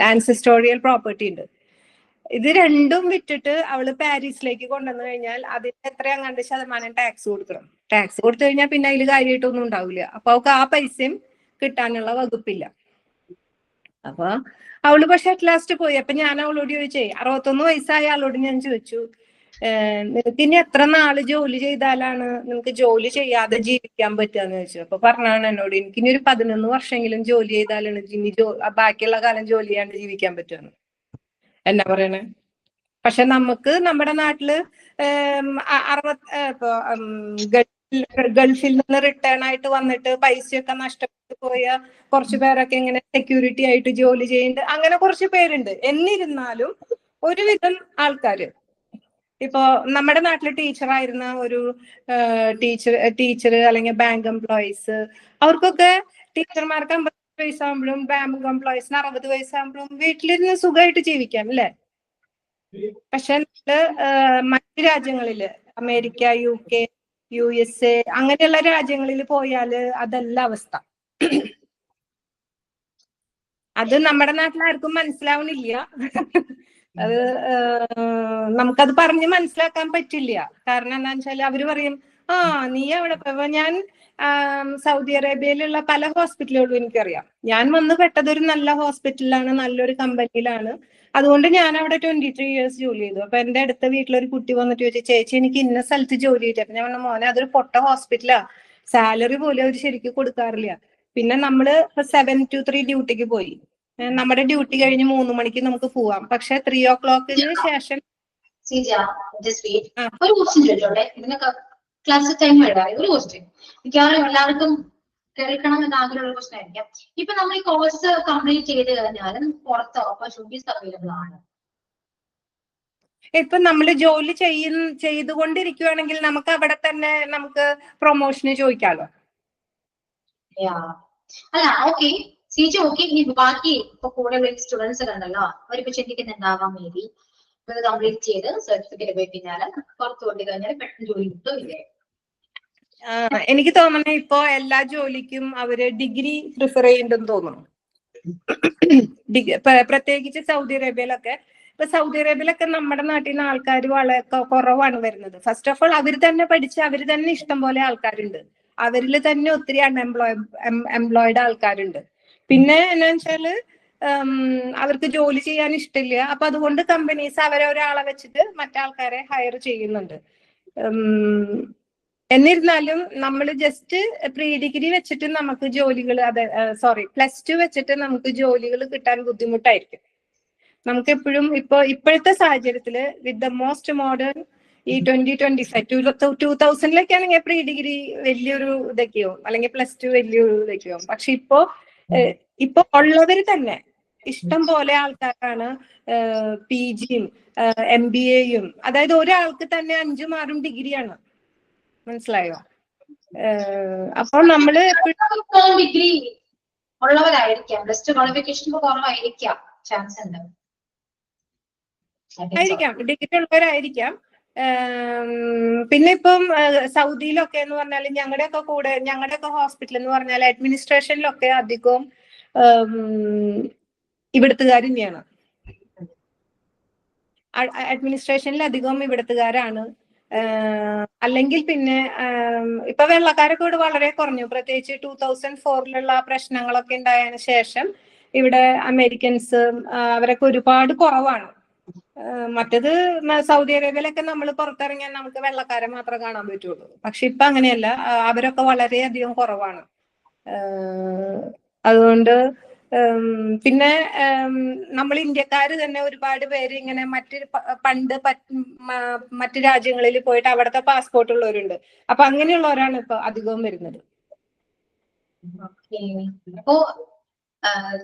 ആൻസിസ്റ്റോറിയൽ പ്രോപ്പർട്ടി ഉണ്ട്. ഇത് രണ്ടും വിറ്റിട്ട് അവള് പാരീസിലേക്ക് കൊണ്ടുവന്നു കഴിഞ്ഞാൽ അതിന് എത്രയാങ്ങാണ്ട് ശതമാനം ടാക്സ് കൊടുക്കണം. ടാക്സ് കൊടുത്തു കഴിഞ്ഞാൽ പിന്നെ അതിൽ കാര്യമായിട്ടൊന്നും ഉണ്ടാവില്ല. അപ്പൊ അവൾക്ക് ആ പൈസയും കിട്ടാനുള്ള വകുപ്പില്ല. അപ്പൊ അവള് പക്ഷെ അറ്റ് ലാസ്റ്റ് പോയി. അപ്പൊ ഞാൻ അവളോട് ചോദിച്ചേ, 61 വയസ്സായ ആളോട് ഞാൻ ചോദിച്ചു, നിനക്ക് ഇനി എത്ര നാള് ജോലി ചെയ്താലാണ് നിനക്ക് ജോലി ചെയ്യാതെ ജീവിക്കാൻ പറ്റുകയെന്ന് ചോദിച്ചു. അപ്പൊ പറഞ്ഞാണ് എന്നോട്, എനിക്കിനി ഒരു 11 വർഷമെങ്കിലും ജോലി ചെയ്താലാണ് ഇനി ബാക്കിയുള്ള കാലം ജോലി ചെയ്യാണ്ട് ജീവിക്കാൻ പറ്റുമെന്ന്. എന്നാ പറയണേ? പക്ഷെ നമുക്ക് നമ്മുടെ നാട്ടില് ഗൾഫിൽ നിന്ന് റിട്ടേൺ ആയിട്ട് വന്നിട്ട് പൈസയൊക്കെ നഷ്ടപ്പെട്ടു പോയ കുറച്ചു പേരൊക്കെ ഇങ്ങനെ സെക്യൂരിറ്റി ആയിട്ട് ജോലി ചെയ്യുന്നുണ്ട്. അങ്ങനെ കുറച്ച് പേരുണ്ട്. എന്നിരുന്നാലും ഒരുവിധം ആൾക്കാര്, ഇപ്പോ നമ്മുടെ നാട്ടില് ടീച്ചറായിരുന്ന ഒരു ടീച്ചർ അല്ലെങ്കിൽ ബാങ്ക് എംപ്ലോയീസ്, അവർക്കൊക്കെ ടീച്ചർമാർക്ക് 50 വയസ്സാകുമ്പോഴും ബാങ്ക് എംപ്ലോയീസിന് 60 വയസ്സാകുമ്പോഴും വീട്ടിലിരുന്ന് സുഖമായിട്ട് ജീവിക്കാം അല്ലേ? പക്ഷെ മറ്റു രാജ്യങ്ങളില് അമേരിക്ക, UK, USA അങ്ങനെയുള്ള രാജ്യങ്ങളിൽ പോയാല് അതല്ല അവസ്ഥ. അത് നമ്മുടെ നാട്ടിൽ ആർക്കും മനസ്സിലാവണില്ല. അത് നമുക്കത് പറഞ്ഞ് മനസ്സിലാക്കാൻ പറ്റില്ല. കാരണം എന്താന്ന് വെച്ചാൽ അവര് പറയും, നീ അവിടെ. ഞാൻ സൗദി അറേബ്യയിലുള്ള പല ഹോസ്പിറ്റലുകളും എനിക്കറിയാം. ഞാൻ വന്ന് പെട്ടത് ഒരു നല്ല ഹോസ്പിറ്റലിലാണ്, നല്ലൊരു കമ്പനിയിലാണ്. അതുകൊണ്ട് ഞാൻ അവിടെ 23 ഇയേഴ്സ് ജോലി ചെയ്തു. അപ്പൊ എന്റെ അടുത്ത വീട്ടിലൊരു കുട്ടി വന്നിട്ട് ചോദിച്ചു, ചേച്ചി എനിക്ക് ഇന്ന സ്ഥലത്ത് ജോലി ചെയ്തു. അപ്പൊ ഞാൻ പറഞ്ഞു, മോനെ അതൊരു പൊട്ട ഹോസ്പിറ്റലാ, സാലറി പോലും അവർ ശരിക്കും കൊടുക്കാറില്ല. പിന്നെ നമ്മള് 7 to 3 ഡ്യൂട്ടിക്ക് പോയി, നമ്മുടെ ഡ്യൂട്ടി കഴിഞ്ഞ് 3 മണിക്ക് നമുക്ക് പോവാം. പക്ഷെ 3 o'clock ശേഷം ഒരു ക്വസ്റ്റ്യൻ ചോദിച്ചോട്ടെ, ഇതിനൊക്കെ ക്ലാസ് ടൈം വരാം. ഒരു ക്വസ്റ്റ്യൻ മിക്കവാറും എല്ലാവർക്കും കേൾക്കണം എന്ന് ആഗ്രഹമുള്ള ക്വസ്റ്റ്യൻ ആയിരിക്കാം. ഇപ്പൊ നമ്മൾ ഈ കോഴ്സ് കംപ്ലീറ്റ് ചെയ്ത് കഴിഞ്ഞാൽ പുറത്ത് ഓപ്പർച്യൂണിറ്റീസ് അവൈലബിൾ ആണ്. ഇപ്പൊ നമ്മൾ ജോലി ചെയ്തുകൊണ്ടിരിക്കുകയാണെങ്കിൽ നമുക്ക് അവിടെ തന്നെ നമുക്ക് പ്രൊമോഷന് ചോദിക്കാലോ. അല്ല, ഓക്കെ സീജ, ഓക്കെ. ഇനി ബാക്കി ഇപ്പൊ കൂടെ സ്റ്റുഡൻസ് ഉണ്ടല്ലോ, അവരിപ്പോ ചിന്തിക്കുന്നുണ്ടാവാം, മേ ബി കംപ്ലീറ്റ് ചെയ്ത് സർട്ടിഫിക്കറ്റ് പോയി കഴിഞ്ഞാൽ പുറത്ത് കൊണ്ടു കഴിഞ്ഞാൽ പെട്ടെന്ന് ജോലി കിട്ടും ഇല്ലേ? എനിക്ക് തോന്നുന്നു ഇപ്പൊ എല്ലാ ജോലിക്കും അവര് ഡിഗ്രി പ്രിഫർ ചെയ്യുന്നുണ്ടെന്ന് തോന്നുന്നു. പ്രത്യേകിച്ച് സൗദി അറേബ്യയിലൊക്കെ. ഇപ്പൊ സൗദി അറേബ്യയിലൊക്കെ നമ്മുടെ നാട്ടിൽ നിന്ന് ആൾക്കാർ വളരെ കുറവാണ് വരുന്നത്. ഫസ്റ്റ് ഓഫ് ഓൾ അവർ തന്നെ പഠിച്ച് അവർ തന്നെ ഇഷ്ടം പോലെ ആൾക്കാരുണ്ട്. അവരിൽ തന്നെ ഒത്തിരി എംപ്ലോയിഡ് ആൾക്കാരുണ്ട്. പിന്നെ എന്താ വെച്ചാല് അവർക്ക് ജോലി ചെയ്യാൻ ഇഷ്ടമില്ല. അപ്പൊ അതുകൊണ്ട് കമ്പനീസ് അവരെ ഒരാളെ വെച്ചിട്ട് മറ്റാൾക്കാരെ ഹയർ ചെയ്യുന്നുണ്ട്. എന്നിരുന്നാലും നമ്മൾ ജസ്റ്റ് പ്രീ ഡിഗ്രി വെച്ചിട്ട് നമുക്ക് ജോലികൾ +2 വെച്ചിട്ട് നമുക്ക് ജോലികൾ കിട്ടാൻ ബുദ്ധിമുട്ടായിരിക്കും. നമുക്ക് എപ്പോഴും ഇപ്പോഴത്തെ സാഹചര്യത്തില് വിത്ത് ദ മോസ്റ്റ് മോഡേൺ ഈ 2025 2000 ആണെങ്കിൽ പ്രീ ഡിഗ്രി വലിയൊരു ഇതൊക്കെയോ അല്ലെങ്കിൽ +2 വലിയൊരു ഇതൊക്കെയോ. പക്ഷെ ഇപ്പൊ ഉള്ളവര് തന്നെ ഇഷ്ടം പോലെ ആൾക്കാരാണ് PGയും MBAയും, അതായത് ഒരാൾക്ക് തന്നെ 5ഉം 6ഉം ഡിഗ്രിയാണ്. മനസ്സിലായോ? അപ്പോൾ നമ്മള് ഡിഗ്രി ഉള്ളവരായിരിക്കാം, +2 ക്വാളിഫിക്കേഷൻ കുറവായിരിക്കാം, ചാൻസ് ഉണ്ട്. ആയിരിക്കാം, ഡിഗ്രി ഉള്ളവരായിരിക്കാം. പിന്നെ ഇപ്പം സൗദിയിലൊക്കെ എന്ന് പറഞ്ഞാൽ ഞങ്ങളുടെയൊക്കെ ഹോസ്പിറ്റൽ എന്ന് പറഞ്ഞാൽ അഡ്മിനിസ്ട്രേഷനിലൊക്കെ അധികവും ഇവിടുത്തുകാർ തന്നെയാണ്. അഡ്മിനിസ്ട്രേഷനിൽ അധികവും ഇവിടുത്തുകാരാണ്. അല്ലെങ്കിൽ പിന്നെ ഇപ്പൊ വെള്ളക്കാരൊക്കെ ഇവിടെ വളരെ കുറഞ്ഞു. പ്രത്യേകിച്ച് 2004 പ്രശ്നങ്ങളൊക്കെ ഉണ്ടായതിനു ശേഷം ഇവിടെ അമേരിക്കൻസ് അവരൊക്കെ ഒരുപാട് കുറവാണ്. മറ്റേത് സൗദി അറേബ്യയിലൊക്കെ നമ്മൾ പുറത്തിറങ്ങിയാൽ നമുക്ക് വെള്ളക്കാരെ മാത്രമേ കാണാൻ പറ്റുള്ളൂ. പക്ഷെ ഇപ്പൊ അങ്ങനെയല്ല, അവരൊക്കെ വളരെയധികം കുറവാണ്. അതുകൊണ്ട് പിന്നെ നമ്മൾ ഇന്ത്യക്കാര് തന്നെ ഒരുപാട് പേര് ഇങ്ങനെ മറ്റു രാജ്യങ്ങളിൽ പോയിട്ട് അവിടുത്തെ പാസ്പോർട്ട് ഉള്ളവരുണ്ട്. അപ്പൊ അങ്ങനെയുള്ളവരാണ് ഇപ്പൊ അധികവും വരുന്നത്. അപ്പോ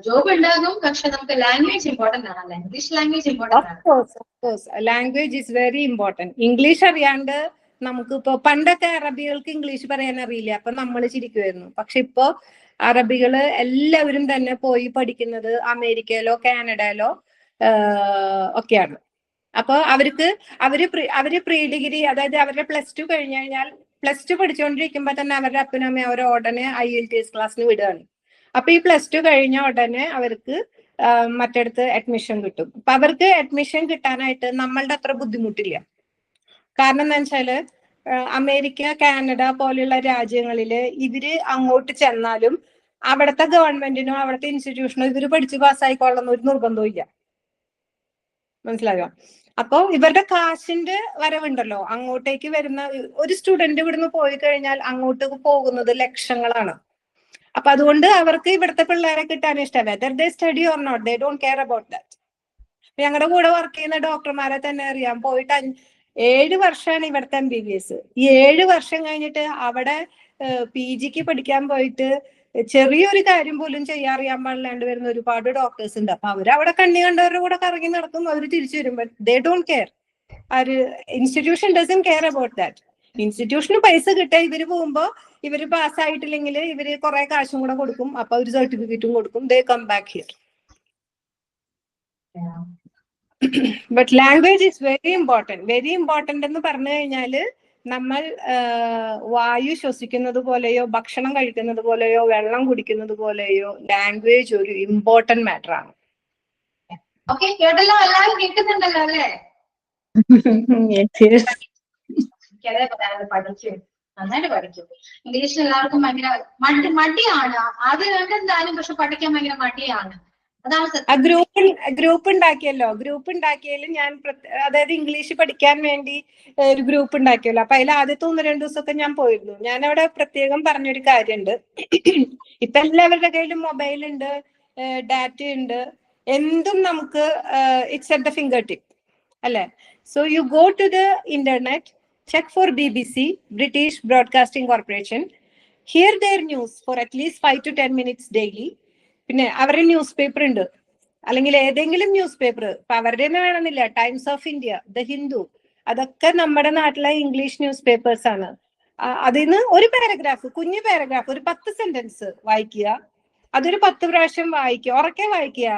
ജോബ് ഉണ്ടാകും, പക്ഷെ നമുക്ക് ലാംഗ്വേജ് ഇമ്പോർട്ടന്റ് ആണല്ലേ? ഇംഗ്ലീഷ് ലാംഗ്വേജ് ഇമ്പോർട്ടന്റ് ആണ്. Language is very important. English അറിയാണ്ട് നമുക്കിപ്പോ പണ്ടൊക്കെ അറബികൾക്ക് ഇംഗ്ലീഷ് പറയാൻ അറിയില്ല, അപ്പൊ നമ്മൾ ചിരിക്കുമായിരുന്നു. പക്ഷെ ഇപ്പോ അറബികള് എല്ലാവരും തന്നെ പോയി പഠിക്കുന്നത് അമേരിക്കയിലോ കാനഡയിലോ ഒക്കെയാണ്. അപ്പൊ അവര് പ്രീ ഡിഗ്രി, അതായത് അവരുടെ +2 കഴിഞ്ഞു കഴിഞ്ഞാൽ +2 പഠിച്ചുകൊണ്ടിരിക്കുമ്പോ തന്നെ അവരുടെ അപ്പനും അമ്മയും അവരെ ഉടനെ IELTS ക്ലാസ്സിന് വിടുകയാണ്. അപ്പൊ ഈ +2 കഴിഞ്ഞ ഉടനെ അവർക്ക് മറ്റിടത്ത് അഡ്മിഷൻ കിട്ടും. അപ്പൊ അവർക്ക് അഡ്മിഷൻ കിട്ടാനായിട്ട് നമ്മളുടെ അത്ര ബുദ്ധിമുട്ടില്ല. കാരണം എന്താ വെച്ചാല് അമേരിക്ക കാനഡ പോലെയുള്ള രാജ്യങ്ങളില് ഇവര് അങ്ങോട്ട് ചെന്നാലും അവിടുത്തെ ഗവൺമെന്റിനോ അവിടുത്തെ ഇൻസ്റ്റിറ്റ്യൂഷനോ ഇവര് പഠിച്ച് പാസ്സായിക്കൊള്ളുന്ന ഒരു നിർബന്ധവും ഇല്ല. മനസ്സിലായോ? അപ്പൊ ഇവരുടെ കാശിന്റെ വരവുണ്ടല്ലോ, അങ്ങോട്ടേക്ക് വരുന്ന ഒരു സ്റ്റുഡന്റ് ഇവിടുന്ന് പോയി കഴിഞ്ഞാൽ അങ്ങോട്ട് പോകുന്നത് ലക്ഷങ്ങളാണ്. അപ്പൊ അതുകൊണ്ട് അവർക്ക് ഇവിടുത്തെ പിള്ളേരെ കിട്ടാൻ ഇഷ്ടം. Whether they study or not, they don't care about that. ഞങ്ങളുടെ കൂടെ വർക്ക് ചെയ്യുന്ന ഡോക്ടർമാരെ തന്നെ അറിയാം, പോയിട്ട് 7 വർഷമാണ് ഇവിടുത്തെ MBBS. ഈ 7 വർഷം കഴിഞ്ഞിട്ട് അവിടെ PGക്ക് പഠിക്കാൻ പോയിട്ട് ചെറിയൊരു കാര്യം പോലും ചെയ്യാറിയാൻ പാടില്ലാണ്ട് വരുന്ന ഒരുപാട് ഡോക്ടേഴ്സ് ഉണ്ട്. അപ്പൊ അവരവിടെ കണ്ണി കണ്ടവരുടെ കൂടെ കറങ്ങി നടക്കും, അവർ തിരിച്ചു വരുമ്പോൾ they don't care. Institution doesn't care about that. ഇൻസ്റ്റിറ്റ്യൂഷന് പൈസ കിട്ടാ, ഇവര് പോകുമ്പോ ഇവര് പാസ്സായിട്ടില്ലെങ്കിൽ ഇവര് കുറെ കാശും കൂടെ കൊടുക്കും, അപ്പൊ ഒരു സർട്ടിഫിക്കറ്റും കൊടുക്കും, they come back here. But language is very important. Very important എന്ന് പറഞ്ഞു കഴിഞ്ഞാല് നമ്മൾ വായു ശ്വസിക്കുന്നത് പോലെയോ ഭക്ഷണം കഴിക്കുന്നത് പോലെയോ വെള്ളം കുടിക്കുന്നത് പോലെയോ ലാംഗ്വേജ് ഒരു ഇമ്പോർട്ടന്റ് മാറ്റർ ആണ്. ഓക്കെ, കേട്ടല്ലോ, എല്ലാവരും കേൾക്കുന്നുണ്ടല്ലോ അല്ലേ? പഠിക്കും, നന്നായിട്ട് പഠിക്കും. ഇംഗ്ലീഷിൽ എല്ലാവർക്കും ഭയങ്കര മടിയാണ്. അത് എന്തായാലും, പക്ഷെ പഠിക്കാൻ ഭയങ്കര മടിയാണ്. ഗ്രൂപ്പ് ഉണ്ടാക്കിയതിൽ ഞാൻ അതായത് ഇംഗ്ലീഷ് പഠിക്കാൻ വേണ്ടി ഒരു ഗ്രൂപ്പ് ഉണ്ടാക്കിയല്ലോ. അപ്പൊ അതിൽ ആദ്യത്തെ 1-2 ദിവസമൊക്കെ ഞാൻ പോയിരുന്നു. ഞാൻ അവിടെ പ്രത്യേകം പറഞ്ഞൊരു കാര്യമുണ്ട്. ഇപ്പൊ എല്ലാവരുടെ കയ്യിലും മൊബൈൽ ഉണ്ട്, ഡാറ്റ ഉണ്ട്, എന്തും നമുക്ക് it's at the finger tip അല്ലെ? So you go to the internet, check for BBC, British Broadcasting Corporation, hear their news for at least 5 to 10 minutes daily. പിന്നെ അവരുടെ ന്യൂസ് പേപ്പർ ഉണ്ട്, അല്ലെങ്കിൽ ഏതെങ്കിലും ന്യൂസ് പേപ്പർ, ഇപ്പൊ അവരുടെ തന്നെ വേണമെന്നില്ല, times of India, the Hindu, അതൊക്കെ നമ്മുടെ നാട്ടിലെ ഇംഗ്ലീഷ് ന്യൂസ് പേപ്പേഴ്സ് ആണ്. അതിന്ന് ഒരു പാരഗ്രാഫ്, കുഞ്ഞു പാരഗ്രാഫ്, ഒരു 10 സെന്റൻസ് വായിക്കുക. അതൊരു 10 പ്രാവശ്യം വായിക്കുക, ഉറക്കെ വായിക്കുക.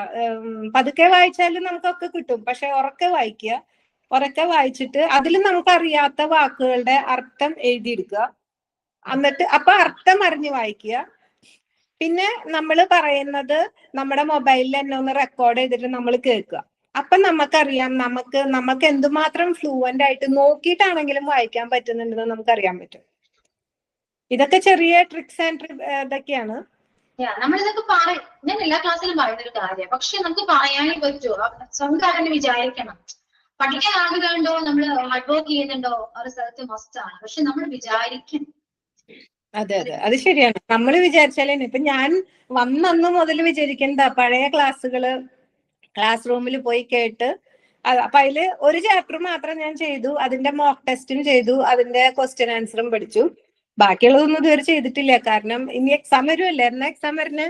പതുക്കെ വായിച്ചാലും നമുക്കൊക്കെ കിട്ടും, പക്ഷെ ഉറക്കെ വായിക്കുക. ഉറക്കെ വായിച്ചിട്ട് അതിൽ നമുക്കറിയാത്ത വാക്കുകളുടെ അർത്ഥം എഴുതിയെടുക്കുക. എന്നിട്ട് അപ്പൊ അർത്ഥം അറിഞ്ഞ് വായിക്കുക. പിന്നെ നമ്മൾ പറയുന്നത് നമ്മുടെ മൊബൈലിൽ തന്നെ ഒന്ന് റെക്കോർഡ് ചെയ്തിട്ട് നമ്മൾ കേൾക്കുക. അപ്പൊ നമുക്കറിയാം നമുക്ക് എന്തുമാത്രം ഫ്ലൂവന്റ് ആയിട്ട് നോക്കിയിട്ടാണെങ്കിലും വായിക്കാൻ പറ്റുന്നുണ്ടെന്ന് നമുക്കറിയാൻ പറ്റും. ഇതൊക്കെ ചെറിയ ട്രിക്സ് ആൻഡ് ഇതൊക്കെയാണ്. നമ്മളിതൊക്കെ പറയും, ഞാൻ എല്ലാ ക്ലാസ്സിലും പറയുന്ന ഒരു കാര്യം, പക്ഷെ നമുക്ക് പറയാനേ പറ്റുമോ? സ്വന്തം തന്നെ വിചാരിക്കണം. പഠിക്കാൻ ആഗ്രഹമുണ്ടോ, നമ്മൾ ഹാർഡ് വർക്ക് ചെയ്യുന്നുണ്ടോ, ഒരു സ്ഥലത്ത് മസ്റ്റാണ്. പക്ഷെ നമ്മൾ വിചാരിക്കണം. അതെ അതെ, അത് ശരിയാണ്. നമ്മൾ വിചാരിച്ചാലേ. ഇപ്പൊ ഞാൻ വന്നന്ന് മുതൽ വിചാരിക്കണ്ട പഴയ ക്ലാസ്സുകള് ക്ലാസ് റൂമിൽ പോയി കേട്ട് അപ്പൊ അതില് ഒരു ചാപ്റ്റർ മാത്രം ഞാൻ ചെയ്തു, അതിന്റെ മോക്ക് ടെസ്റ്റും ചെയ്തു, അതിന്റെ ക്വസ്റ്റ്യൻ ആൻസറും പഠിച്ചു. ബാക്കിയുള്ളതൊന്നും ഇതുവരെ ചെയ്തിട്ടില്ല. കാരണം ഇനി എക്സാം വരുമല്ലേ. എന്നാ എക്സാം വരുന്നേ?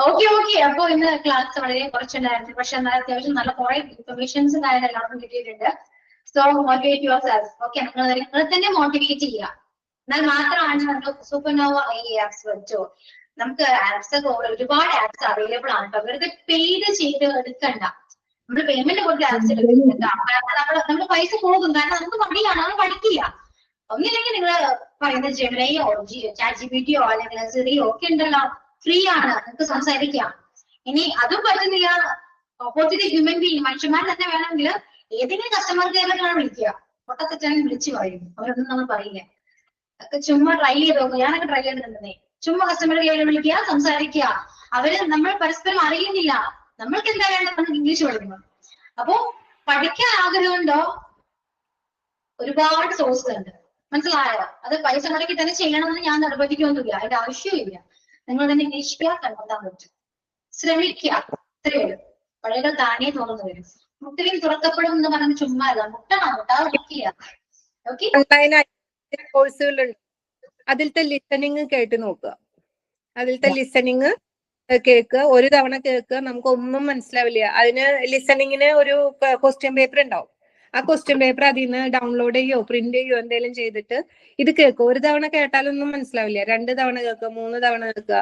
ഓക്കെ. അപ്പൊ ഇന്ന് ക്ലാസ് വളരെ കുറച്ചുണ്ടായിരുന്നു, പക്ഷെ എന്നാൽ അത്യാവശ്യം നല്ല കുറെ ഇൻഫർമേഷൻസ് കാര്യം എല്ലാവർക്കും കിട്ടിയിട്ടുണ്ട്. So motivate your self. Okay, നിങ്ങൾ തന്നെ മോട്ടിവേറ്റ് ചെയ്യുക. എന്നാൽ മാത്രമാണ് നമ്മൾ സൂപ്പർനോവ ആപ്സ് വെച്ചോ. നമുക്ക് ആപ്സ് ഒക്കെ ഒരുപാട് ആപ്സ് അവൈലബിൾ ആണ് കേട്ടോ. വെറുതെ പെയ്ഡ് ചെയ്ത് എടുക്കണ്ട. നമ്മൾ പേയ്മെന്റ് കൊടുത്ത് ആപ്സ് എടുക്കുന്നുണ്ട്. നമ്മൾ പൈസ പോകും, കാരണം നമുക്ക് മടിയാണ്, നമ്മൾ പഠിക്കില്ല. ഒന്നില്ലെങ്കിൽ നിങ്ങൾ പറയുന്ന ജെമിനയോ ChatGPT അല്ലെങ്കിൽ സിറിയോ ഒക്കെ ഉണ്ടല്ലോ, ഫ്രീ ആണ്, നിങ്ങൾക്ക് സംസാരിക്കാം. ഇനി അതും പറ്റുന്നില്ല, ഓപ്പോസിറ്റ് ഹ്യൂമൻ ബീങ് മനുഷ്യന്മാർ തന്നെ വേണമെങ്കിൽ ഏതെങ്കിലും കസ്റ്റമർ കെയറിലാണ് വിളിക്കുക. പൊട്ടത്തെറ്റാണെങ്കിൽ വിളിച്ചു പറയും, അവരൊന്നും നമ്മൾ പറയില്ല. ചുമ്മാ ട്രൈ ചെയ്ത് നോക്കുക. ഞാനൊക്കെ ട്രൈ ചെയ്തിട്ടുണ്ടെന്നേ. ചുമ്മാ കസ്റ്റമർ കെയറിൽ വിളിക്കുക, സംസാരിക്കുക. അവര് നമ്മൾ പരസ്പരം അറിയുന്നില്ല. നമ്മൾക്ക് എന്താ വേണ്ടത്? നമുക്ക് ഇംഗ്ലീഷ് പഠിക്കണം. അപ്പോ പഠിക്കാൻ ആഗ്രഹമുണ്ടോ? ഒരുപാട് സോഴ്സ് ഉണ്ട്, മനസ്സിലായോ? അത് പൈസ മുടക്കി തന്നെ ചെയ്യണമെന്ന് ഞാൻ നിർബന്ധിക്കൊന്നുമില്ല, അതിന്റെ ആവശ്യമില്ല. നിങ്ങൾ തന്നെ അന്വേഷിക്കുക, കണ്ടെത്താൻ പറ്റും. ശ്രമിക്കുക, അത്രയേ ഉള്ളൂ. പഴയകൾ താനേ തോന്നുന്നു വരും. മുട്ടയും തുറക്കപ്പെടും എന്ന് പറഞ്ഞ് ചുമ്മാ മുട്ടാതെ. ഓക്കെ, കോഴ്സുകളുണ്ട്. അതിലത്തെ ലിസണിങ് കേട്ട് നോക്കുക. അതിലത്തെ ലിസണിങ് കേൾക്കുക, ഒരു തവണ കേൾക്കുക. നമുക്ക് ഒന്നും മനസ്സിലാവില്ല. അതിന് ലിസണിങ്ങിന് ഒരു ക്വസ്റ്റ്യൻ പേപ്പർ ഉണ്ടാവും. ആ ക്വസ്റ്റ്യൻ പേപ്പർ അതിൽ നിന്ന് ഡൗൺലോഡ് ചെയ്യോ പ്രിന്റ് ചെയ്യോ എന്തെങ്കിലും ചെയ്തിട്ട് ഇത് കേൾക്കുക. ഒരു തവണ കേട്ടാലൊന്നും മനസ്സിലാവില്ല. 2 തവണ കേൾക്കുക, 3 തവണ കേൾക്കുക,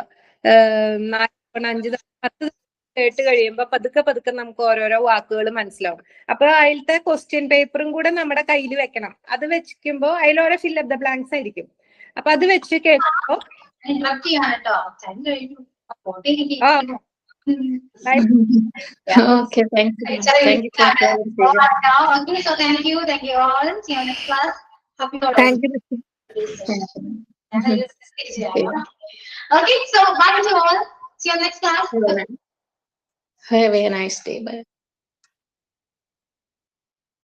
4 തവണ, 5 തവണ, 10 തവണ കേട്ട് കഴിയുമ്പോ പതുക്കെ നമുക്ക് ഓരോരോ വാക്കുകൾ മനസ്സിലാവും. അപ്പൊ അതിലത്തെ ക്വസ്റ്റ്യൻ പേപ്പറും കൂടെ നമ്മുടെ കയ്യിൽ വെക്കണം. അത് വെക്കുമ്പോ അതിൽ ഓരോ ഫിൽ അപ്പ് ദ ബ്ലാങ്ക്സ് ആയിരിക്കും. അപ്പൊ അത് വെച്ച് കേൾക്കുമ്പോ Okay, thank you. Thank you for sharing. Okay, so thank you all. See you next class. Happy Thank you. Okay, so bye to all. See you next class. Have a nice day. Bye.